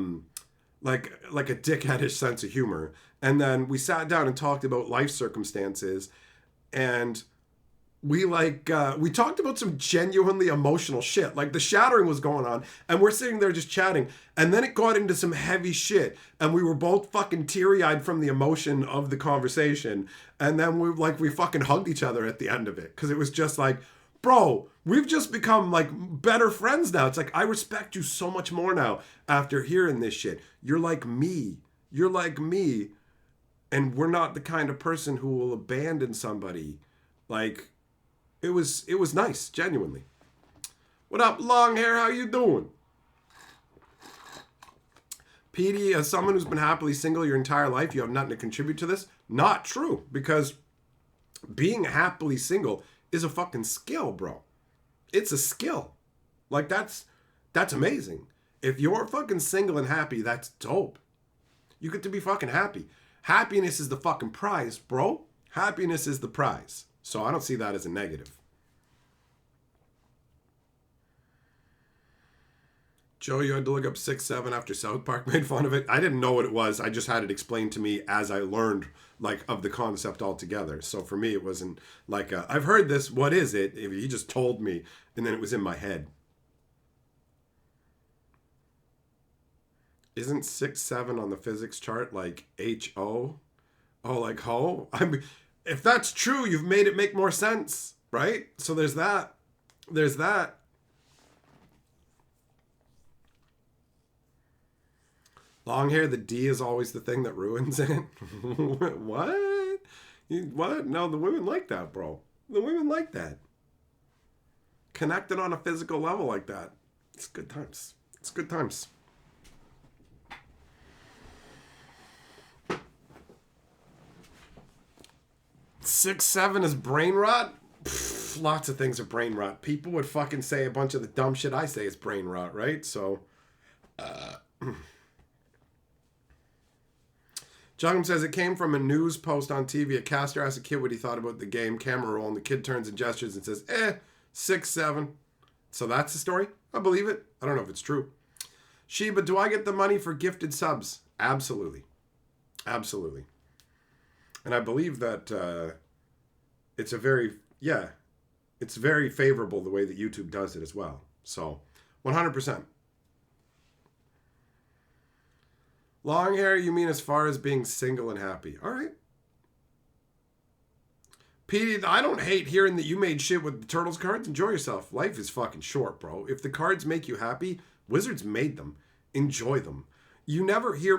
dickheadish sense of humor. And then we sat down and talked about life circumstances. And we talked about some genuinely emotional shit. Like the Shattering was going on and we're sitting there just chatting. And then it got into some heavy shit. And we were both fucking teary-eyed from the emotion of the conversation. And then we fucking hugged each other at the end of it. Because it was just like, bro, we've just become like better friends now. It's like, I respect you so much more now after hearing this shit. You're like me. You're like me. And we're not the kind of person who will abandon somebody. Like, it was nice, genuinely. What up, long hair? How you doing? PD, as someone who's been happily single your entire life, you have nothing to contribute to this? Not true, because being happily single is a fucking skill, bro. It's a skill. Like, that's amazing. If you're fucking single and happy, that's dope. You get to be fucking happy. Happiness is the fucking prize, bro. Happiness is the prize. So I don't see that as a negative. Joe, you had to look up 6'7" after South Park made fun of it. I didn't know what it was. I just had it explained to me as I learned like of the concept altogether. So for me, it wasn't like I've heard this. What is it? He just told me, and then it was in my head. Isn't 6'7" on the physics chart like H-O? Oh, like ho? I mean, if that's true, you've made it make more sense, right? So there's that. There's that. Long hair, the D is always the thing that ruins it. What? What? No, the women like that, bro. The women like that. Connected on a physical level like that. It's good times. It's good times. Six, 7 is brain rot? Pfft, lots of things are brain rot. People would fucking say a bunch of the dumb shit I say is brain rot, right? So, Joggum says it came from a news post on TV. A caster asked a kid what he thought about the game camera roll, and the kid turns and gestures and says, 6, 7. So that's the story? I believe it. I don't know if it's true. Sheba, do I get the money for gifted subs? Absolutely. Absolutely. And I believe that it's very favorable the way that YouTube does it as well. So, 100%. Long hair, you mean as far as being single and happy. All right. Petey, I don't hate hearing that you made shit with the Turtles cards. Enjoy yourself. Life is fucking short, bro. If the cards make you happy, Wizards made them. Enjoy them. You never hear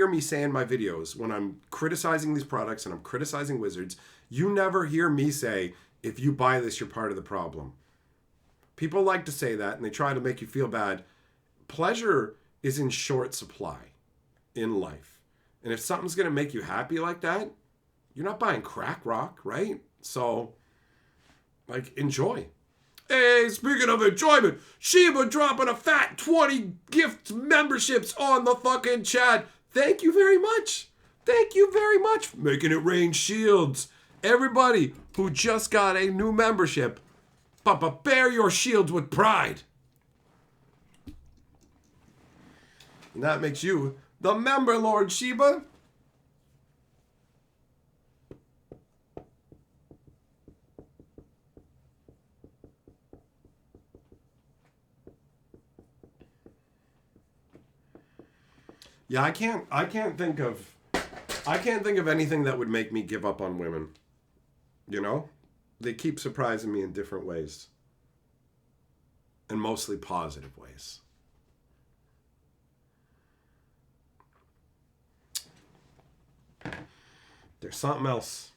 me say in my videos when I'm criticizing these products and I'm criticizing Wizards, you never hear me say, if you buy this, you're part of the problem. People like to say that and they try to make you feel bad. Pleasure is in short supply in life. And if something's going to make you happy like that, you're not buying crack rock, right? So, like, enjoy. Hey, speaking of enjoyment, Sheba dropping a fat 20 gift memberships on the fucking chat. Thank you very much. Thank you very much. Making it rain shields. Everybody who just got a new membership, but bear your shields with pride. And that makes you the member, Lord Sheba. Yeah, I can't think of anything that would make me give up on women. You know? They keep surprising me in different ways. And mostly positive ways. There's something else.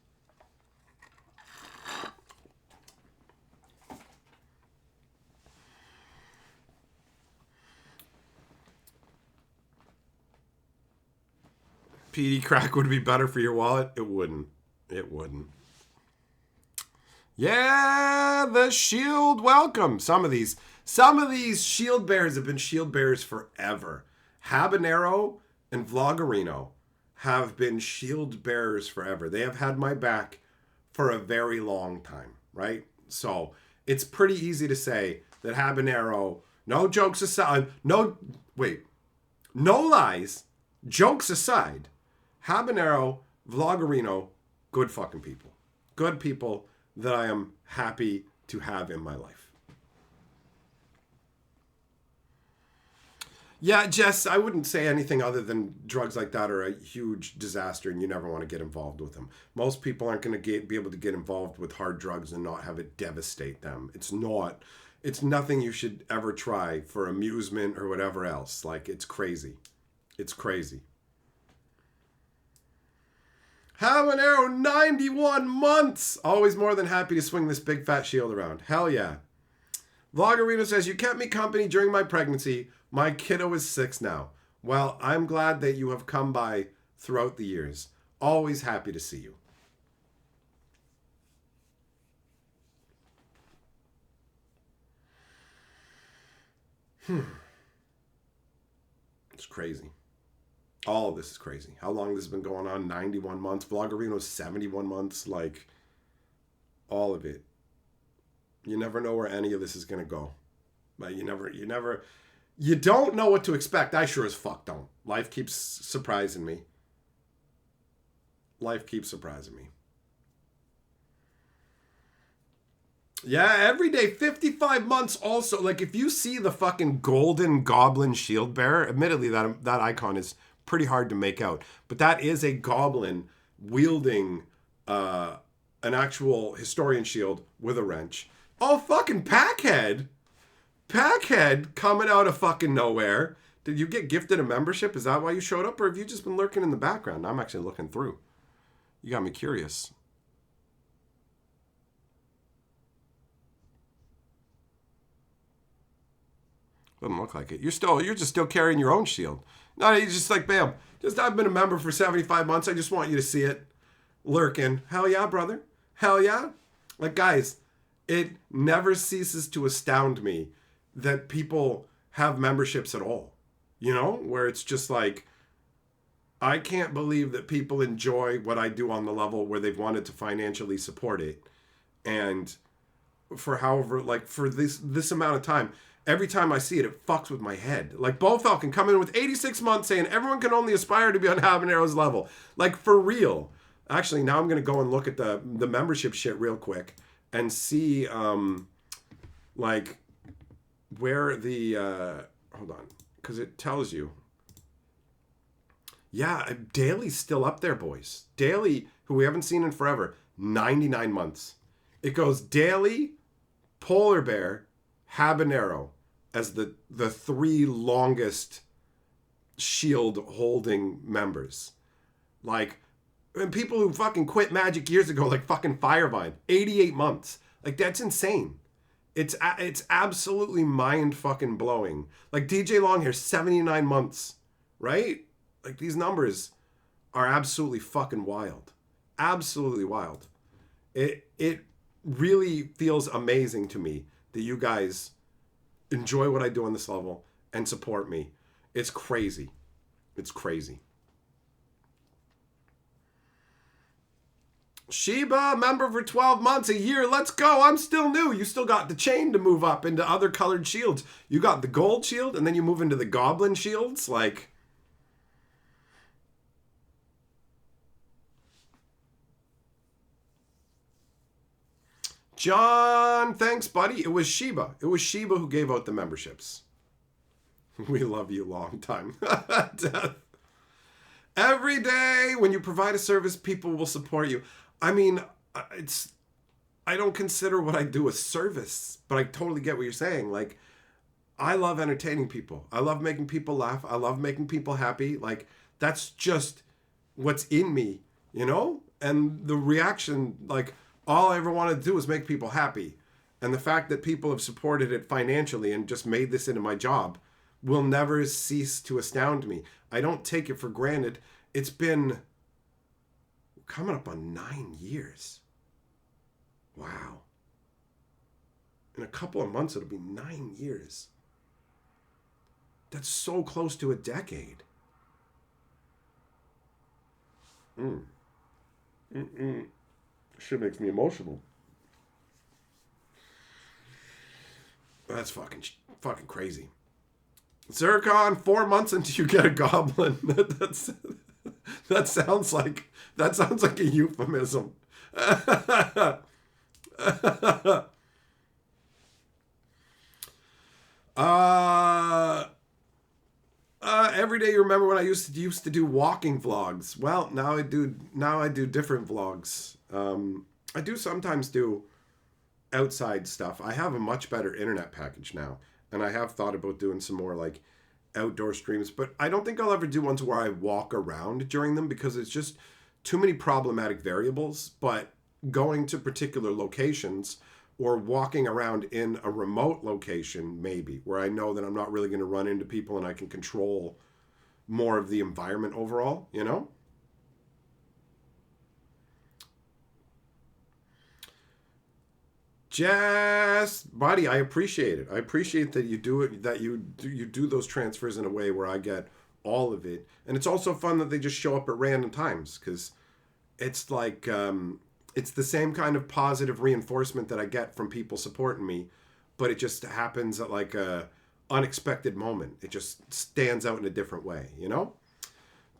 PD crack would be better for your wallet? It wouldn't. It wouldn't. Yeah, the shield welcome. Some of these shield bearers have been shield bearers forever. Habanero and Vloggerino have been shield bearers forever. They have had my back for a very long time, right? So it's pretty easy to say that Habanero, no jokes aside, no lies, jokes aside, Habanero, Vloggerino, good fucking people. Good people that I am happy to have in my life. Yeah, Jess, I wouldn't say anything other than drugs like that are a huge disaster and you never want to get involved with them. Most people aren't going to be able to get involved with hard drugs and not have it devastate them. It's nothing you should ever try for amusement or whatever else. Like, it's crazy. It's crazy. Habanero, 91 months. Always more than happy to swing this big fat shield around. Hell yeah. Vloggerino says, you kept me company during my pregnancy. My kiddo is 6 now. Well, I'm glad that you have come by throughout the years. Always happy to see you. It's crazy. All of this is crazy. How long this has been going on? 91 months. Vloggerino's 71 months. Like, all of it. You never know where any of this is going to go. But you don't know what to expect. I sure as fuck don't. Life keeps surprising me. Life keeps surprising me. Yeah, every day, 55 months also. Like, if you see the fucking golden goblin shield bearer, admittedly, that icon is pretty hard to make out. But that is a goblin wielding an actual historian shield with a wrench. Oh, fucking Packhead. Packhead coming out of fucking nowhere. Did you get gifted a membership? Is that why you showed up? Or have you just been lurking in the background? I'm actually looking through. You got me curious. Doesn't look like it. You're just still carrying your own shield. No, you're just like, bam. I've been a member for 75 months. I just want you to see it. Lurking. Hell yeah, brother. Hell yeah. Like, guys, it never ceases to astound me that people have memberships at all. You know, where it's just like, I can't believe that people enjoy what I do on the level where they've wanted to financially support it. And for this amount of time, every time I see it, it fucks with my head. Like, Bo Falcon coming in with 86 months saying everyone can only aspire to be on Habanero's level. Like, for real. Actually, now I'm going to go and look at the membership shit real quick and see, like, where the, hold on, because it tells you. Yeah, Daly's still up there, boys. Daly, who we haven't seen in forever, 99 months. It goes Daly, Polar Bear, Habanero as the 3 longest shield holding members. Like, and people who fucking quit Magic years ago, like fucking Firevine, 88 months. Like, that's insane. It's absolutely mind fucking blowing. Like, DJ Longhair, 79 months, right? Like, these numbers are absolutely fucking wild. Absolutely wild. It really feels amazing to me that you guys enjoy what I do on this level and support me. It's crazy. It's crazy. Sheba, member for 12 months, a year. Let's go. I'm still new. You still got the chain to move up into other colored shields. You got the gold shield, and then you move into the goblin shields. Like, John, thanks, buddy. It was Sheba. It was Sheba who gave out the memberships. We love you long time. Death. Every day when you provide a service, people will support you. I mean, I don't consider what I do a service, but I totally get what you're saying. Like, I love entertaining people. I love making people laugh. I love making people happy. Like, that's just what's in me, you know? And the reaction, like, all I ever want to do is make people happy. And the fact that people have supported it financially and just made this into my job will never cease to astound me. I don't take it for granted. It's been coming up on 9 years. Wow. In a couple of months, it'll be 9 years. That's so close to a decade. Shit makes me emotional. That's fucking crazy. Zircon, 4 months until you get a goblin. That sounds like a euphemism. Every day you remember when I used to do walking vlogs. Well, now I do different vlogs. I do sometimes do outside stuff. I have a much better internet package now, and I have thought about doing some more like outdoor streams, but I don't think I'll ever do ones where I walk around during them because it's just too many problematic variables. But going to particular locations or walking around in a remote location, maybe, where I know that I'm not really going to run into people and I can control more of the environment overall, you know? Jess, buddy, I appreciate it. I appreciate that you do it, that you do those transfers in a way where I get all of it. And it's also fun that they just show up at random times because it's like, it's the same kind of positive reinforcement that I get from people supporting me, but it just happens at like a unexpected moment. It just stands out in a different way, you know?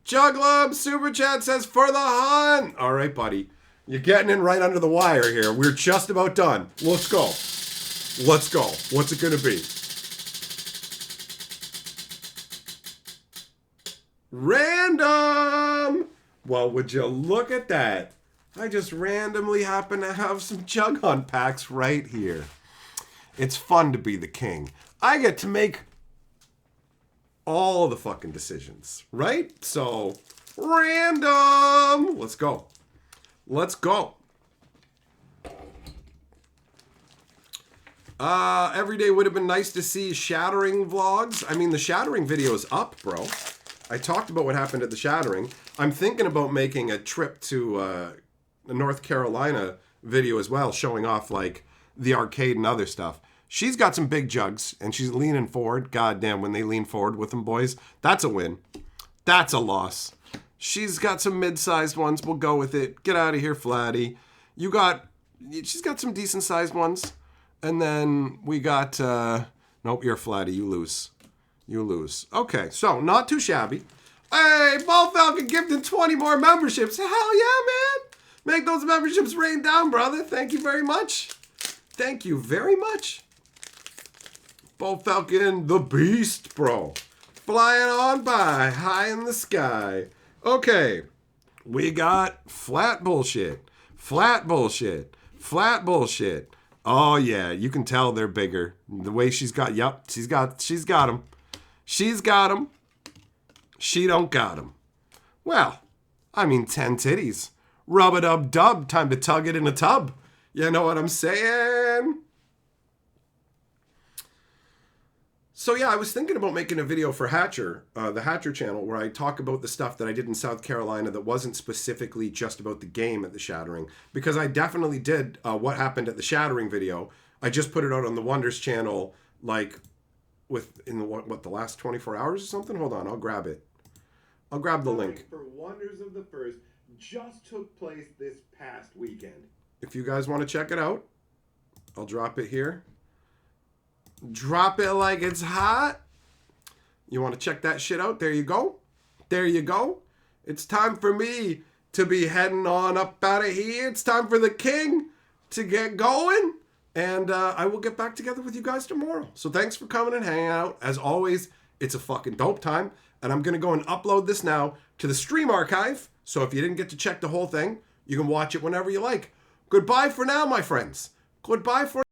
Juglum Super Chat says, for the hunt. All right, buddy. You're getting in right under the wire here. We're just about done. Let's go. Let's go. What's it going to be? Random. Well, would you look at that? I just randomly happen to have some Jug Hunt packs right here. It's fun to be the king. I get to make all the fucking decisions, right? So, random. Let's go. Let's go. Every day would have been nice to see Shattering vlogs. I mean, the Shattering video is up, bro. I talked about what happened at the Shattering. I'm thinking about making a trip to North Carolina video as well, showing off like the arcade and other stuff. She's got some big jugs and she's leaning forward. God damn, when they lean forward with them, boys, that's a win. That's a loss. She's got some mid-sized ones. We'll go with it. Get out of here, Flatty. She's got some decent-sized ones. And then we got, nope, you're Flatty. You lose. You lose. Okay, so not too shabby. Hey, Ball Falcon gifted 20 more memberships. Hell yeah, man. Make those memberships rain down, brother. Thank you very much. Thank you very much. Ball Falcon, the beast, bro. Flying on by, high in the sky. Okay, we got flat bullshit, flat bullshit, flat bullshit. Oh yeah, you can tell they're bigger. The way she's got, yep, she's got them. She's got them. She don't got them. Well, I mean 10 titties. Rub-a-dub-dub, time to tug it in a tub. You know what I'm saying? So yeah, I was thinking about making a video for Hatcher, the Hatcher channel, where I talk about the stuff that I did in South Carolina that wasn't specifically just about the game at the Shattering. Because I definitely did what happened at the Shattering video. I just put it out on the Wonders channel, like, within the last 24 hours or something? Hold on, I'll grab it. I'll grab the link. For Wonders of the First, just took place this past weekend. If you guys want to check it out, I'll drop it here. Drop it like it's hot. You want to check that shit out? There you go. There you go. It's time for me to be heading on up out of here. It's time for the king to get going. And I will get back together with you guys tomorrow. So thanks for coming and hanging out. As always, it's a fucking dope time. And I'm going to go and upload this now to the stream archive. So if you didn't get to check the whole thing, you can watch it whenever you like. Goodbye for now, my friends. Goodbye for